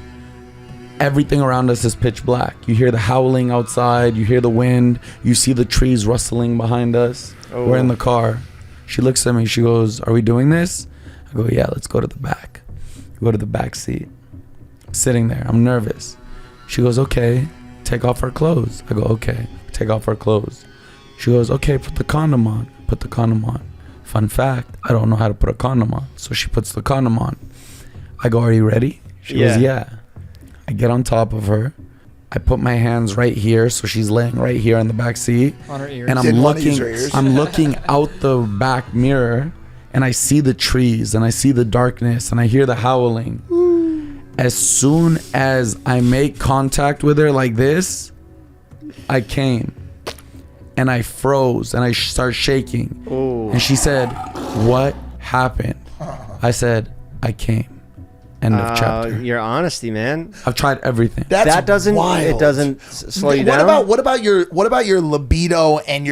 Everything around us is pitch black. You hear the howling outside. You hear the wind. You see the trees rustling behind us. Oh. We're in the car. She looks at me. She goes, "Are we doing this?" I go, "Yeah, let's go to the back." We go to the back seat. I'm sitting there. I'm nervous. She goes, "Okay, take off our clothes." I go, "Okay, take off our clothes." She goes, "Okay, put the condom on." Put the condom on. Fun fact, I don't know how to put a condom on. So she puts the condom on. I go, "Are you ready?" She goes, "Yeah." I get on top of her. I put my hands right here, so she's laying right here in the back seat. On her ears. And I'm looking out the back mirror, and I see the trees, and I see the darkness, and I hear the howling. As soon as I make contact with her like this, I came. And I froze, and I start shaking. Ooh. And she said, "What happened?" I said, "I came." End of chapter. Your honesty, man. I've tried everything. That doesn't wild. It doesn't slow you down. What about your libido and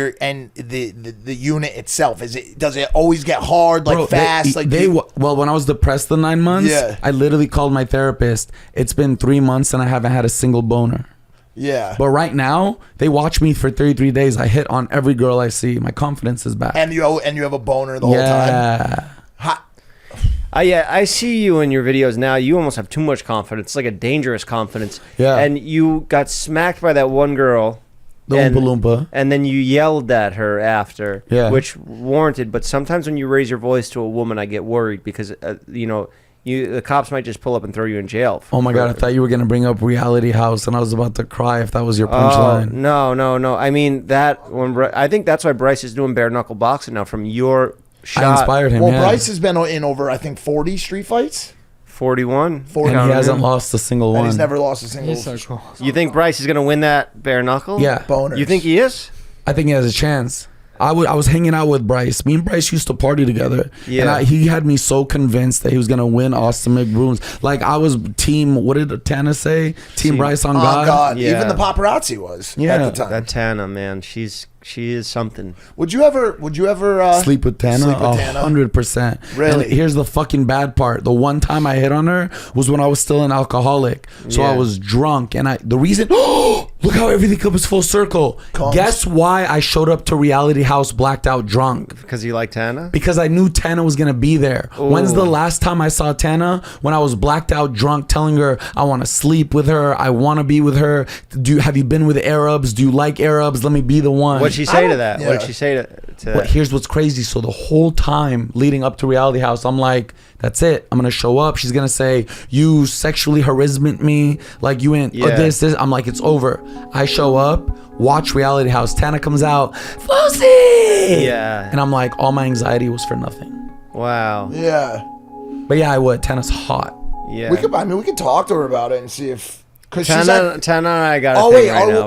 the unit itself? Does it always get hard, like, fast? Well, when I was depressed the 9 months, I literally called my therapist. It's been 3 months and I haven't had a single boner. Yeah. But right now, they watch me for 33 days. I hit on every girl I see. My confidence is back. And you have a boner the whole time. Yeah. I see you in your videos now. You almost have too much confidence. It's like a dangerous confidence. Yeah. And you got smacked by that one girl. The Oompa Loompa. And then you yelled at her after. Yeah. Which warranted. But sometimes when you raise your voice to a woman, I get worried because, the cops might just pull up and throw you in jail. Oh my God, I thought you were going to bring up Reality House, and I was about to cry if that was your punchline. No. I mean, I think that's why Bryce is doing bare knuckle boxing now from your shot. I inspired him. Well, Bryce has been in over, I think, 40 street fights. 41. And he hasn't lost a single one. And he's never lost a single. He's so cool. You think Bryce is going to win that bare knuckle? Yeah. Boners. You think he is? I think he has a chance. I was hanging out with Bryce. Me and Bryce used to party together. Yeah. And he had me so convinced that he was going to win Austin McBrooms. Like, I was team, what did Tana say? Team Bryce on God. God. Yeah. Even the paparazzi was at the time. That Tana, man, she is something. Would you ever sleep with Tana? 100%. Really? And here's the fucking bad part. The one time I hit on her was when I was still an alcoholic. So I was drunk, and the reason look how everything comes full circle. Guess why I showed up to Reality House blacked out drunk? Because you like Tana? Because I knew Tana was gonna be there. Ooh. When's the last time I saw Tana? When I was blacked out drunk, telling her I want to sleep with her, I want to be with her. Have you been with Arabs? Do you like Arabs? Let me be the one. What'd she say to that? Yeah. What did she say to? But here's what's crazy. So the whole time leading up to Reality House, I'm like, that's it. I'm gonna show up. She's gonna say, you sexually harassment me, like you ain't this. I'm like, it's over. I show up, watch Reality House. Tana comes out, Fousey! Yeah. And I'm like, all my anxiety was for nothing. Wow. Yeah. But yeah, I would. Tana's hot. Yeah. We could talk to her about it and see if. Cause Tana and I got a thing right now.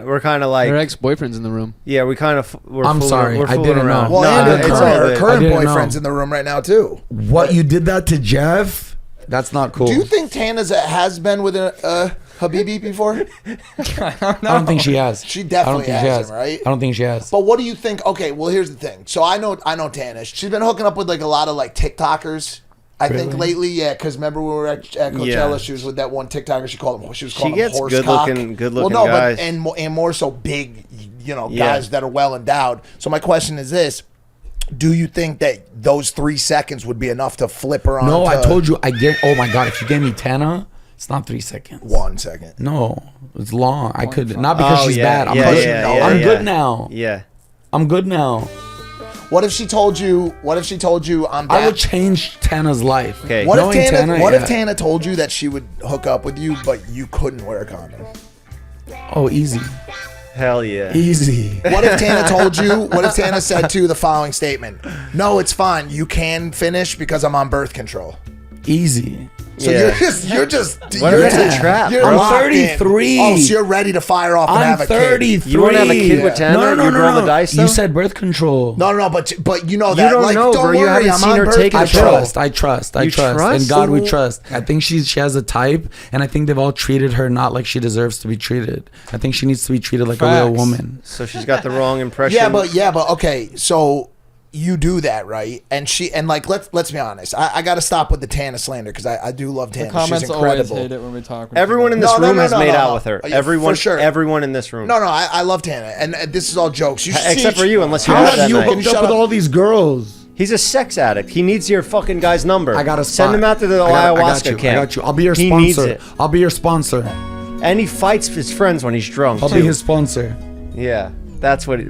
We're kind of like her ex-boyfriend's in the room. Yeah, we kind of. I'm sorry, I didn't know. Well, and her current boyfriend's know. in the room right now too. What, you did that to Jeff? That's not cool. Do you think Tana's has been with a Habibi before? I don't think she has. She definitely has, right? I don't think she has. But what do you think? Okay, well here's the thing. So I know Tana. She's been hooking up with like a lot of like TikTokers. I think lately, yeah, because remember when we were at Coachella, she was with that one TikToker. She was calling him horse cock. Good looking guys. But and more so big, guys that are well endowed. So my question is this: do you think that those 3 seconds would be enough to flip her on? No, I told you. Oh my god, if you gave me Tana, it's not 3 seconds. 1 second. No, it's long. I could not because she's bad. I'm good now. Yeah, I'm good now. What if she told you? I'm bad? I would change Tana's life. Okay. What if Tana told you that she would hook up with you, but you couldn't wear a condom? Oh, easy. Hell yeah. Easy. What if Tana told you? What if Tana said to you the following statement? No, it's fine. You can finish because I'm on birth control. Easy. So you're just what is a trap? I'm 33. Oh, so you're ready to fire off and have a kid. I'm 33. You want to have a kid with Tana? No. roll the dice, though? You said birth control. No, but you know that. You don't like, know, don't bro. worry, You haven't I'm seen on her birth take a control. I trust. In God we trust. I think she has a type, and I think they've all treated her not like she deserves to be treated. I think she needs to be treated like a real woman. So she's got the wrong impression. Yeah, but okay. So you do that, right? And let's be honest. I got to stop with the Tana slander because I do love Tana. The comments She's incredible. always hate it when we talk. Everyone in this room has made out with her. Everyone, for sure. Everyone in this room. No, I love Tana, and this is all jokes. Except for you, unless you How have that have you night. hooked up with all these girls? He's a sex addict. He needs your fucking guy's number. I got to send him out to the ayahuasca camp. I got you. I'll be your He needs sponsor. it. I'll be your sponsor. And he fights his friends when he's drunk. I'll too. be his sponsor. Yeah, that's what.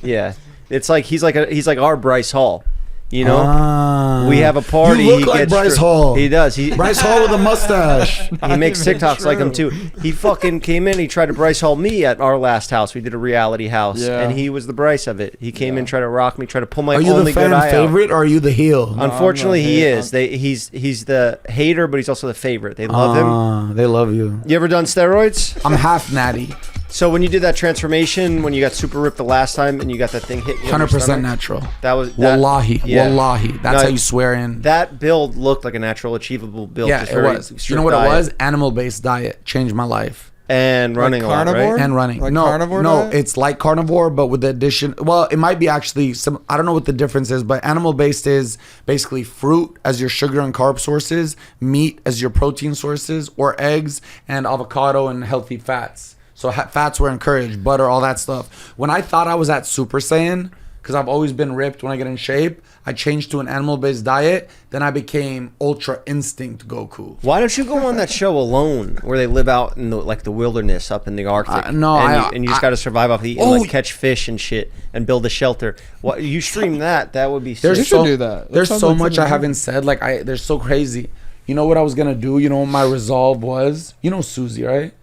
Yeah. It's like he's like our Bryce Hall. You know, we have a party. You look like Bryce Hall. He does. Bryce Hall with a mustache. He makes TikToks like him too. He fucking came in. He tried to Bryce Hall me at our last house. We did a reality house, and he was the Bryce of it. He came in, tried to rock me, tried to pull my only good eye out. Are you the fan favorite or are you the heel? Unfortunately, he is. He's the hater, but he's also the favorite. They love him. They love you. You ever done steroids? I'm half natty. So when you did that transformation, when you got super ripped the last time, and you got that thing hit you, 100% natural. That was wallahi. That's how you swear in. That build looked like a natural, achievable build. Yeah, it was. You know what it was? Animal-based diet changed my life. And running like carnivore? a lot, right? And running. Like no, carnivore no, diet? it's like carnivore, but with the addition. Well, it might be actually some. I don't know what the difference is, but animal-based is basically fruit as your sugar and carb sources, meat as your protein sources, or eggs and avocado and healthy fats. So fats were encouraged, butter, all that stuff. When I thought I was at Super Saiyan, because I've always been ripped when I get in shape, I changed to an animal-based diet. Then I became Ultra Instinct Goku. Why don't you go on that show Alone, where they live out in the wilderness up in the Arctic? And you just got to survive off eating, like catch fish and shit, and build a shelter. You stream that would be sick. You should do that. There's so much I haven't said. They're so crazy. You know what I was gonna do? You know what my resolve was? You know Susie, right?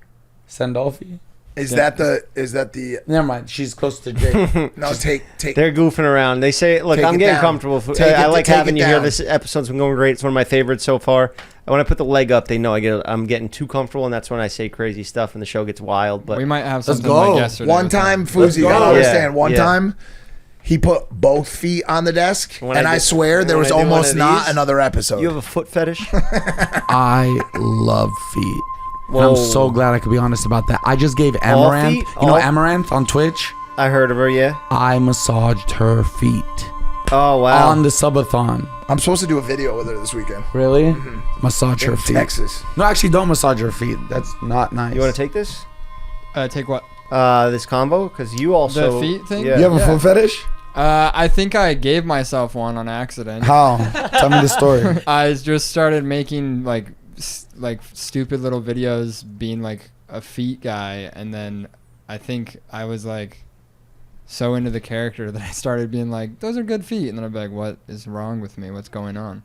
Sandolfi. Is that the? Never mind. She's close to Jake. No, take. They're goofing around. They say, "Look, I'm getting comfortable. I like having you here. This episode's been going great. It's one of my favorites so far." And when I put the leg up, they know I'm getting too comfortable, and that's when I say crazy stuff, and the show gets wild. But we might have something like yesterday. One time, Fousey, you gotta understand. One time, he put both feet on the desk, and I swear there was almost not another episode. You have a foot fetish? I love feet. And I'm so glad I could be honest about that. I just gave Amaranth, you know Amaranth on Twitch? I heard of her, yeah. I massaged her feet. Oh, wow. On the subathon. I'm supposed to do a video with her this weekend. Really? Mm-hmm. Massage her feet. Texas. No, actually, don't massage her feet. That's not nice. You want to take this? Take what? This combo? Because you also... The feet thing? Yeah. You have a foot fetish? I think I gave myself one on accident. How? Tell me the story. I just started making like stupid little videos being like a feet guy, and then I think I was like so into the character that I started being like, those are good feet. And then I'd be like, what is wrong with me? What's going on?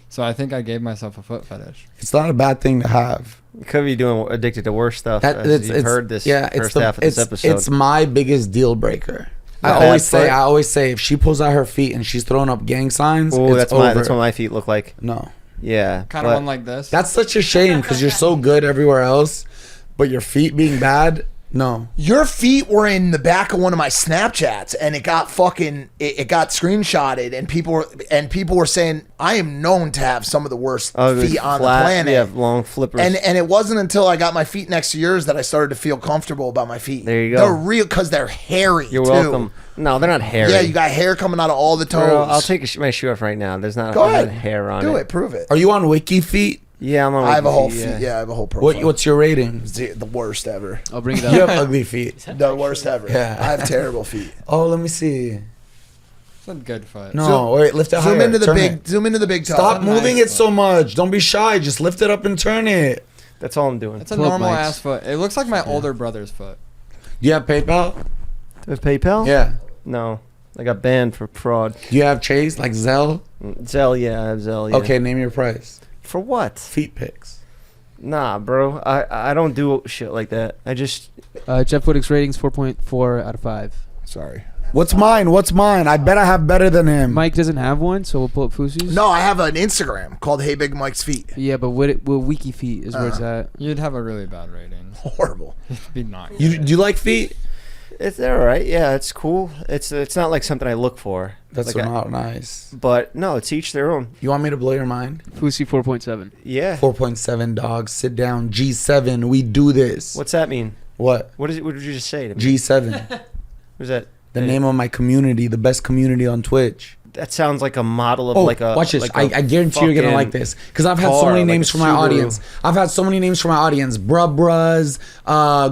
So I think I gave myself a foot fetish. It's not a bad thing to have. You could be doing addicted to worse stuff. You've heard this first half of this episode. It's my biggest deal breaker. I always say, if she pulls out her feet and she's throwing up gang signs, it's over. That's what my feet look like. No. Yeah. Kind of one like this. That's such a shame because you're so good everywhere else, but your feet being bad. No. Your feet were in the back of one of my Snapchats, and it got screenshotted, and people were saying I am known to have some of the worst feet on the planet. Yeah, long flippers. And it wasn't until I got my feet next to yours that I started to feel comfortable about my feet. There you go. They're real because they're hairy. You're too. welcome. No, they're not hairy. Yeah, you got hair coming out of all the toes. Girl, I'll take my shoe off right now. There's not hair on it. Do it. Prove it. Are you on Wiki Feet? Yeah, I'm on. I have a whole feet. Yeah, I have a whole profile. What's your rating? The worst ever. I'll bring it up. You have ugly feet. The worst ever. Yeah. I have terrible feet. Oh, let me see. It's a good foot. No, wait, lift it higher. Zoom into the big toe. Stop moving it so much. Don't be shy. Just lift it up and turn it. That's all I'm doing. It's a normal ass foot. It looks like my older brother's foot. Do you have PayPal? Do you have PayPal? Yeah. No. I got banned for fraud. Do you have Chase, like Zelle? Zelle, yeah, I have Zelle, yeah. Okay, name your price. For what? Feet pics. Nah, bro. I don't do shit like that. I just... Jeff Wittick's rating's 4.4 out of 5. Sorry. What's mine? I bet I have better than him. Mike doesn't have one, so we'll pull up Fousey's. No, I have an Instagram called Hey Big Mike's Feet. Yeah, but Wiki Feet is where it's at. You'd have a really bad rating. Horrible. It'd be not. Do you like feet? They're all right. Yeah, it's cool. It's not like something I look for. That's like not nice. But no, it's each their own. You want me to blow your mind? Fousey 4.7. Yeah. 4.7, dog. Sit down. G7. We do this. What's that mean? What? What did you just say to me? G7. What's that? The name of my community, the best community on Twitch. That sounds like a model of like a... watch this. Like I guarantee you're going to like this. Because I've had so many names for my audience. Bruh-bras,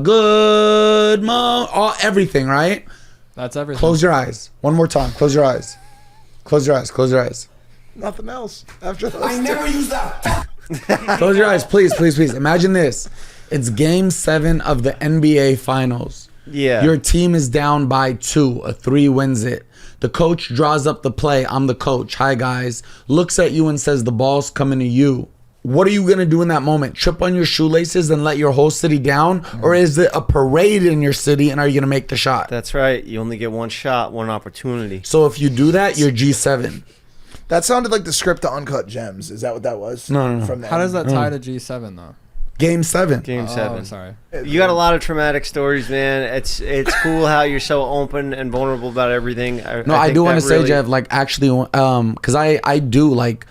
good mom, everything, right? That's everything. Close your eyes. One more time. Close your eyes. Close your eyes. Close your eyes. Nothing else after those. I never use that. Close your eyes, please, please, please. Imagine this. It's Game 7 of the NBA Finals. Yeah. Your team is down by 2. A 3 wins it. The coach draws up the play. I'm the coach. Hi, guys. Looks at you and says, the ball's coming to you. What are you going to do in that moment? Trip on your shoelaces and let your whole city down? Or is it a parade in your city and are you going to make the shot? That's right. You only get one shot, one opportunity. So if you do that, you're G7. That sounded like the script to Uncut Gems. Is that what that was? No. From How does that tie to G7, though? Game 7. Game 7. Sorry. You got a lot of traumatic stories, man. It's cool how you're so open and vulnerable about everything. I do want to say, Jeff, like actually, because I do like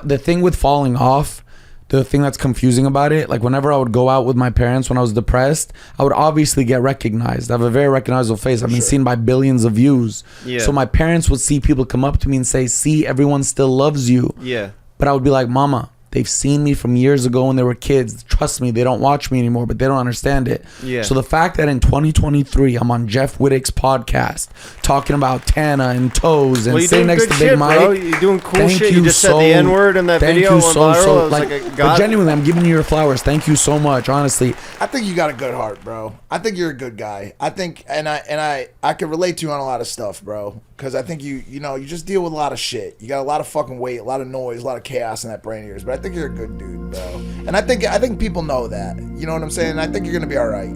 the thing with falling off. The thing that's confusing about it, like whenever I would go out with my parents when I was depressed, I would obviously get recognized. I have a very recognizable face. I've been seen by billions of views. Yeah. So my parents would see people come up to me and say, see, everyone still loves you. Yeah. But I would be like, Mama, they've seen me from years ago when they were kids. Trust me, they don't watch me anymore, but they don't understand it. Yeah. So the fact that in 2023, I'm on Jeff Wittick's podcast talking about Tana and toes and sitting next to Big Mike. Bro. You're doing cool shit. You just said the N-word in that video. Thank you so like but genuinely, I'm giving you your flowers. Thank you so much, honestly. I think you got a good heart, bro. I think you're a good guy. I think, and I can relate to you on a lot of stuff, bro. Because I think you just deal with a lot of shit. You got a lot of fucking weight, a lot of noise, a lot of chaos in that brain of yours. But I think you're a good dude, bro. And I think people know that. You know what I'm saying? I think you're gonna be all right.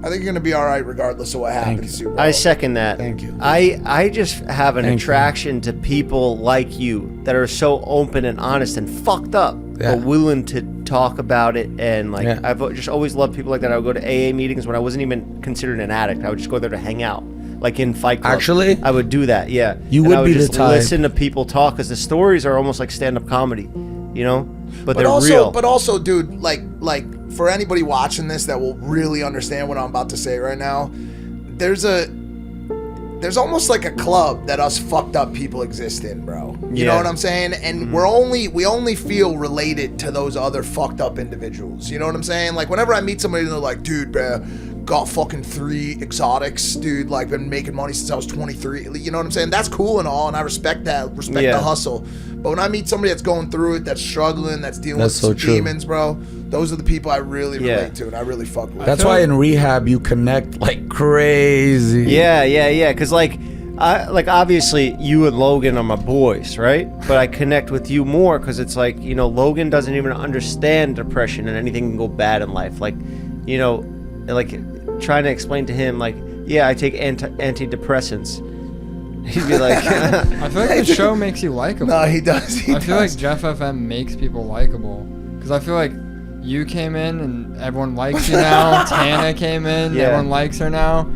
I think you're gonna be all right regardless of what happens to you, bro. I second that. Thank you. I just have an attraction to people like you that are so open and honest and fucked up, but willing to talk about it. And like I've just always loved people like that. I would go to AA meetings when I wasn't even considered an addict. I would just go there to hang out. Like in Fight Club. Actually? I would do that, yeah. You and would I be the just type. listen to people talk because the stories are almost like stand-up comedy, you know? But they're also, real. But also, dude, like for anybody watching this that will really understand what I'm about to say right now, there's almost like a club that us fucked up people exist in, bro. You know what I'm saying? And we only feel related to those other fucked up individuals. You know what I'm saying? Like whenever I meet somebody and they're like, dude, bro, got fucking 3 exotics, dude. Like, been making money since I was 23. You know what I'm saying? That's cool and all, and I respect that. Respect the hustle. But when I meet somebody that's going through it, that's struggling, that's dealing with some demons, bro, those are the people I really relate to, and I really fuck with. That's why in rehab you connect like crazy. Yeah. Because like obviously you and Logan are my boys, right? But I connect with you more because it's like, you know, Logan doesn't even understand depression and anything can go bad in life. Like, you know, like trying to explain to him, like, yeah, I take antidepressants. He'd be like, I feel like the show makes you likable. No, he does. I feel like Jeff FM makes people likable because I feel like you came in and everyone likes you now. Tana came in, everyone likes her now.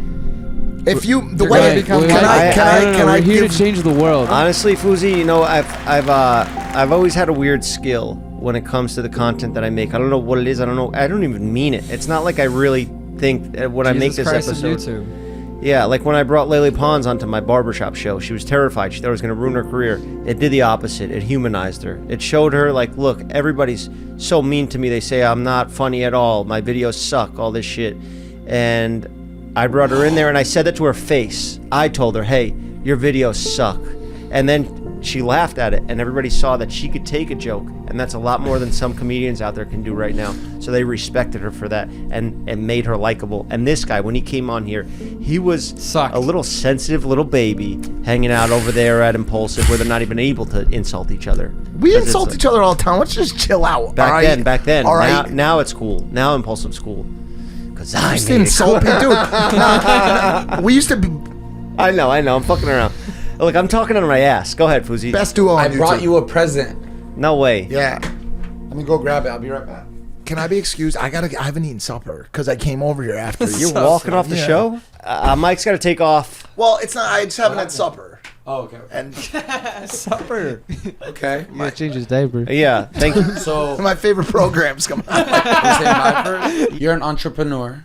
If you the You're way gonna become can I here to change the world. Honestly, Fousey, you know, I've always had a weird skill when it comes to the content that I make. I don't know what it is. I don't even mean it. It's not like I really think when I make this episode. YouTube. Yeah, like when I brought Lele Pons onto my barbershop show, she was terrified. She thought it was going to ruin her career. It did the opposite. It humanized her. It showed her, like, look, everybody's so mean to me. They say I'm not funny at all. My videos suck, all this shit. And I brought her in there and I said that to her face. I told her, hey, your videos suck. And then she laughed at it, and everybody saw that she could take a joke, and that's a lot more than some comedians out there can do right now. So they respected her for that and made her likable. And this guy, when he came on here, he was a little sensitive little baby hanging out over there at Impulsive where they're not even able to insult each other. We insult each other all the time. Let's just chill out. Back then. All right. Now it's cool. Now Impulsive's cool. Because I used to insult me, dude. We used to be... I know. I'm fucking around. Look, I'm talking on my ass. Go ahead, Fousey. Best duo on YouTube. I brought you a present. No way. Yeah. Let me go grab it. I'll be right back. Can I be excused? I haven't eaten supper because I came over here after you. You're walking off the show? Mike's got to take off. Well, it's not. I just haven't had supper. Oh, okay. And supper. Okay. You gotta change his diaper. Yeah, thank you. So my favorite programs come on. You're an entrepreneur.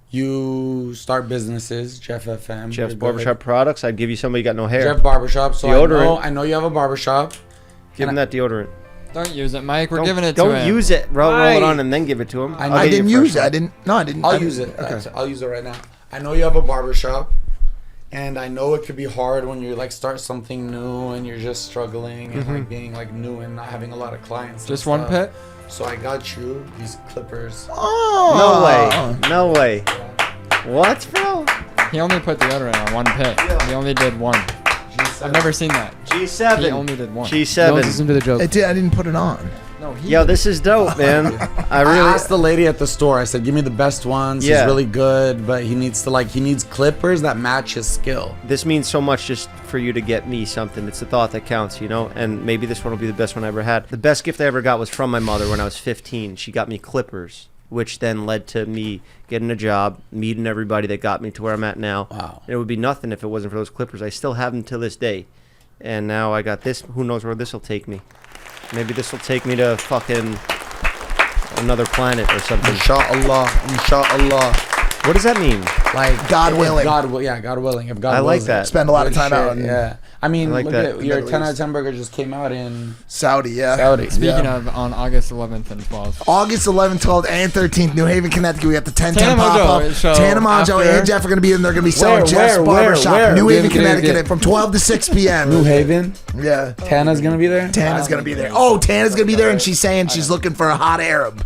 You start businesses, Jeff FM. Jeff's Barbershop Products. I'd give you somebody got no hair. Jeff Barbershop. So deodorant. I know you have a barbershop. Give him that deodorant. Don't use it, Mike. We're giving it to him. Don't use it. Roll it on and then give it to him. I didn't use it. I didn't. No, I didn't. I'll use it. Okay. I'll use it right now. I know you have a barbershop. And I know it could be hard when you like start something new and you're just struggling and like being like new and not having a lot of clients. Just one pit? So I got you these clippers. Oh. No way. What, bro? He only put deodorant on one pit. Yeah. He only did one. G7. I've never seen that. G7. He only did one. G7. No listen to the joke. I didn't put it on. No, Yo, this is dope, man. I asked the lady at the store. I said, "Give me the best ones. Yeah. He's really good, but he needs clippers that match his skill." This means so much just for you to get me something. It's the thought that counts, you know? And maybe this one will be the best one I ever had. The best gift I ever got was from my mother when I was 15. She got me clippers, which then led to me getting a job, meeting everybody that got me to where I'm at now. Wow. It would be nothing if it wasn't for those clippers. I still have them to this day. And now I got this. Who knows where this will take me? Maybe this will take me to fucking another planet or something. Inshallah. What does that mean? Like God willing. God willing. If God I like wills that. it. Spend a lot of time out. Yeah. I mean, like look that. at your 10 out of 10 burger just came out in Saudi. Yeah. Saudi. Speaking of, on August 11th and 12th. August 11th, 12th, and 13th, New Haven, Connecticut. We got the 10-10 Tana pop-up. Mongeau, Tana Mongeau and Jeff are going to be in. They're going to be selling Jeff's Barbershop. New Haven, Connecticut, from 12 to 6 p.m. New Haven. Yeah. Tana's gonna be there. Tana's going to be there. Oh, Tana's going to be there, and she's saying she's looking for a hot Arab.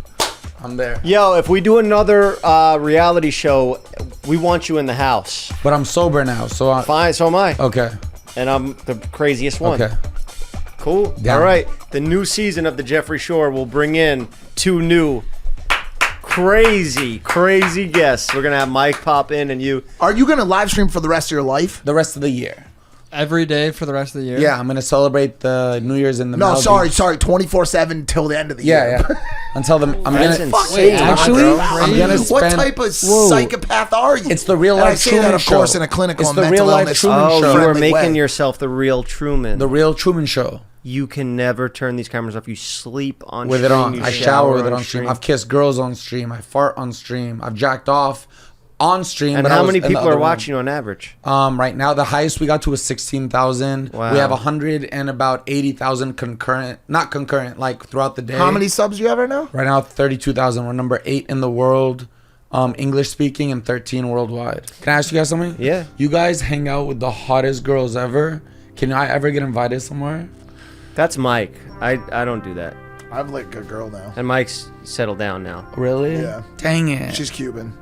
I'm there. Yo, if we do another reality show, we want you in the house. But I'm sober now, so Fine, so am I. Okay. And I'm the craziest one. Okay. Cool. Down. All right. The new season of the Jeffrey Shore will bring in 2 new crazy guests. We're going to have Mike pop in and you. Are you going to live stream for the rest of your life? The rest of the year. Every day for the rest of the year? Yeah, I'm gonna celebrate the New Year's in the No, Maldives. sorry, 24/7 till the end of the year. Yeah. Until the I'm That's gonna insane. Wait, actually? I'm gonna spend. What type of psychopath are you? It's the real And life I say Truman that, of Show. course, in a clinical It's and the mental real life illness Truman Oh, Show. you are friendly making way. yourself the real Truman. The real Truman Show. You can never turn these cameras off. You sleep on With stream. it on. You I shower with it on stream. I've kissed girls on stream. I fart on stream. I've jacked off on stream. And but how I was many in the people other are room. watching you on average? Right now, the highest we got to was 16,000. Wow. We have 100 and about 80,000 concurrent, not concurrent, like throughout the day. How many subs do you have right now? Right now, 32,000. We're number 8 in the world. English speaking, and 13 worldwide. Can I ask you guys something? Yeah. You guys hang out with the hottest girls ever. Can I ever get invited somewhere? That's Mike. I don't do that. I've like a girl now. And Mike's settled down now. Really? Yeah. Dang it. She's Cuban.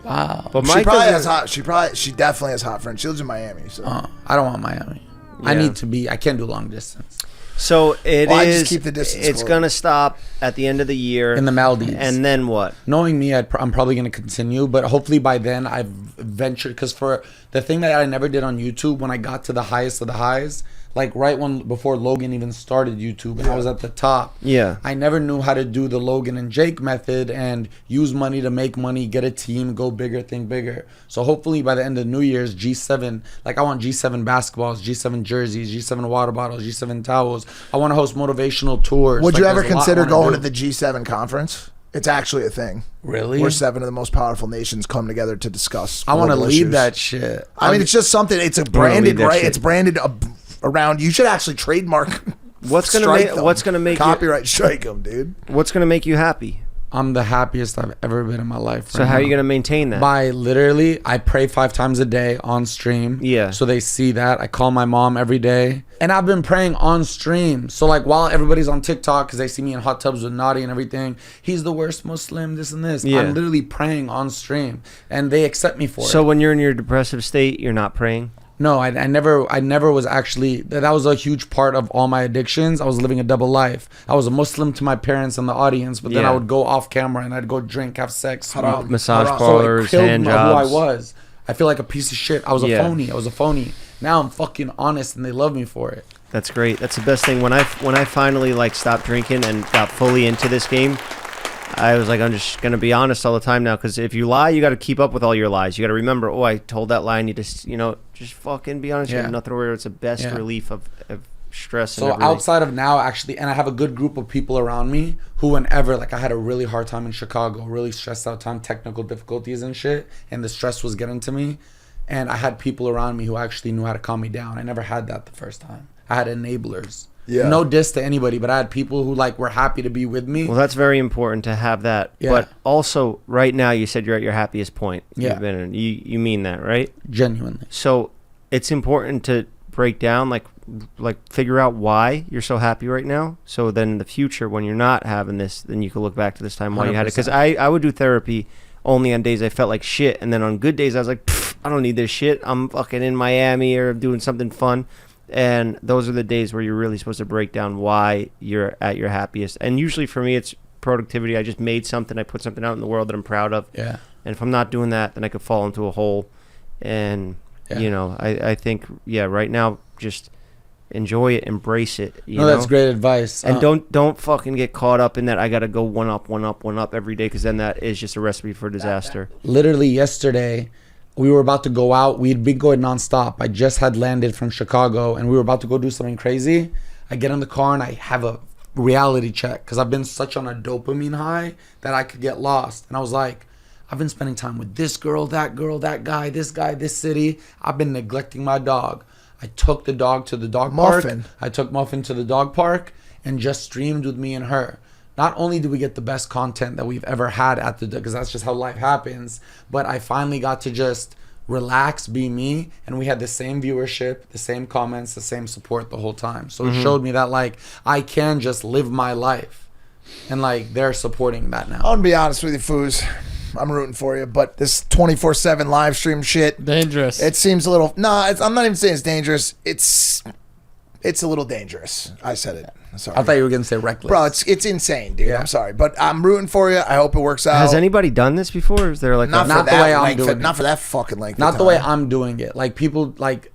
Wow. But She Mike probably doesn't- has hot. She definitely has hot friends. She lives in Miami. So I don't want Miami. I Yeah. need to be. I can't do long distance. So I just keep the distance It's close. gonna stop at the end of the year In the Maldives. and then what? Knowing me, I'm probably going to continue, but hopefully by then I've ventured, because for the thing that I never did on YouTube, when I got to the highest of the highs, like right before Logan even started YouTube and I was at the top, Yeah. I never knew how to do the Logan and Jake method and use money to make money, get a team, go bigger, think bigger. So hopefully by the end of New Year's, G7, like I want G7 basketballs, G7 jerseys, G7 water bottles, G7 towels. I want to host motivational tours. would Like, you ever there's a lot I consider wanna going do. to the G7 conference? It's actually a thing. Really? Where 7 of the most powerful nations come together to discuss. I want to global lead issues. that shit. I mean, it's just something. It's a lead branded, that right? shit. It's branded around. You should actually trademark. What's gonna strike make them. What's gonna make copyright strike them, dude? What's gonna make you happy? I'm the happiest I've ever been in my life. So right how are you now. gonna maintain that? By literally, I pray 5 times a day on stream. Yeah. So they see that. I call my mom every day. And I've been praying on stream. So like while everybody's on TikTok, because they see me in hot tubs with Naughty and everything, he's the worst Muslim, this and this. Yeah. I'm literally praying on stream. And they accept me for it. So when you're in your depressive state, you're not praying? No, I never was actually. That was a huge part of all my addictions. I was living a double life. I was a Muslim to my parents and the audience, but then Yeah. I would go off camera and I'd go drink, have sex, smoke. Massage Haram. parlors, So it killed hand who jobs. I was. I feel like a piece of shit. I was a Yeah. phony. I was a phony. Now I'm fucking honest and they love me for it. That's great. That's the best thing. When I finally like stopped drinking and got fully into this game, I was like, I'm just gonna be honest all the time now, because if you lie, you got to keep up with all your lies. You got to remember, oh, I told that lie. I need to, just fucking be honest. You have nothing to worry about. It's the best relief of stress. So and everything. outside of now, actually, and I have a good group of people around me who, whenever, like I had a really hard time in Chicago, really stressed out time, technical difficulties and shit, and the stress was getting to me. And I had people around me who actually knew how to calm me down. I never had that the first time. I had enablers. Yeah. No diss to anybody, but I had people who like were happy to be with me. Well, that's very important to have that. Yeah. But also, right now, you said you're at your happiest point. Yeah. You've been in. You mean that, right? Genuinely. So it's important to break down, like figure out why you're so happy right now. So then in the future, when you're not having this, then you can look back to this time why you had it. Because 100%. I would do therapy only on days I felt like shit, and then on good days I was like, I don't need this shit. I'm fucking in Miami or doing something fun. And those are the days where you're really supposed to break down why you're at your happiest. And usually for me, it's productivity. I just made something. I put something out in the world that I'm proud of. Yeah. And if I'm not doing that, then I could fall into a hole. And, I think, right now, just enjoy it, embrace it. You know? That's great advice. And don't fucking get caught up in that. I got to go one up every day, because then that is just a recipe for disaster. Literally yesterday, we were about to go out. We'd been going nonstop. I just had landed from Chicago and we were about to go do something crazy. I get in the car and I have a reality check because I've been such on a dopamine high that I could get lost. And I was like, I've been spending time with this girl, that guy, this city. I've been neglecting my dog. I took the dog to the dog Muffin. park. I took Muffin to the dog park and just streamed with me and her. Not only did we get the best content that we've ever had at the, because that's just how life happens, but I finally got to just relax, be me, and we had the same viewership, the same comments, the same support the whole time. So it showed me that like I can just live my life, and like they're supporting that now. I'm gonna be honest with you, Foos. I'm rooting for you, but this 24/7 live stream shit, Dangerous. it seems a little. I'm not even saying it's dangerous. It's a little dangerous. I said it. Sorry. I thought you were gonna say reckless. Bro, it's insane, dude. Yeah. I'm sorry, but I'm rooting for you. I hope it works out. Has anybody done this before? Or is there like not a, for Not the that way I'm length, doing it. not for that fucking length. Not of the way time. I'm doing it. Like people like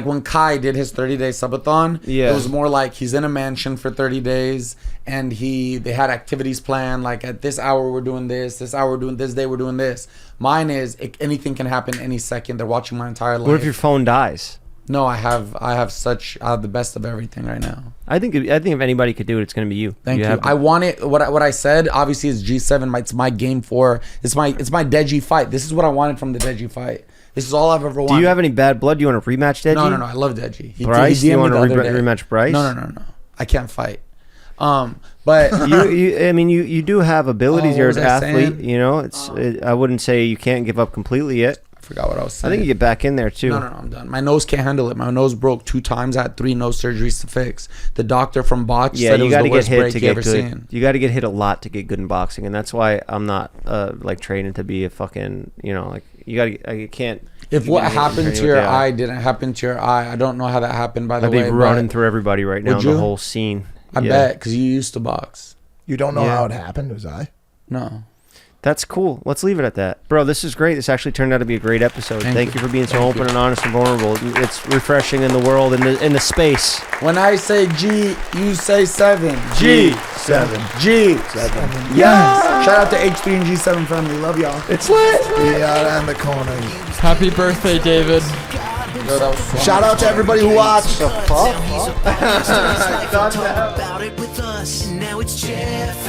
when Kai did his 30-day subathon, Yeah. it was more like he's in a mansion for 30 days and they had activities planned, like at this hour we're doing this hour we're doing this, day we're doing this. Mine is anything can happen any second. They're watching my entire life. What if your phone dies? No, I have the best of everything right now. I think if anybody could do it, it's going to be you. Thank you. have to- I want it. What I said obviously is G7. It's my game 4. It's my Deji fight. This is what I wanted from the Deji fight. This is all I've ever wanted. Do you have any bad blood? Do you want to rematch Deji? No. I love Deji. Bryce? He Do you DM'd me want to the other day. rematch Bryce? No. I can't fight. But you do have abilities. You're an athlete. Saying? You know, I wouldn't say you can't give up completely yet. I forgot what I was saying. I think you get back in there too. No, I'm done. My nose can't handle it. My nose broke 2 times. I had 3 nose surgeries to fix. The doctor from Botch said it was the worst break he ever seen. You got to get hit a lot to get good in boxing, and that's why I'm not like training to be a fucking, like you got to. I can't. If what happened to your eye didn't happen to your eye, I don't know how that happened. By the way, I'd be running through everybody right now. The whole scene. I bet, because you used to box. You don't know how it happened, was I? No. That's cool. Let's leave it at that. Bro, this is great. This actually turned out to be a great episode. Thank you for being so open and honest and vulnerable. It's refreshing in the world, in the space. When I say G, you say 7. G7. G7. Yes. Shout out to H3 and G7 family. Love y'all. It's lit. We out in the corner. Happy birthday, David. Shout out to everybody who watched. The fuck? Talk about it with us. Now it's Jeff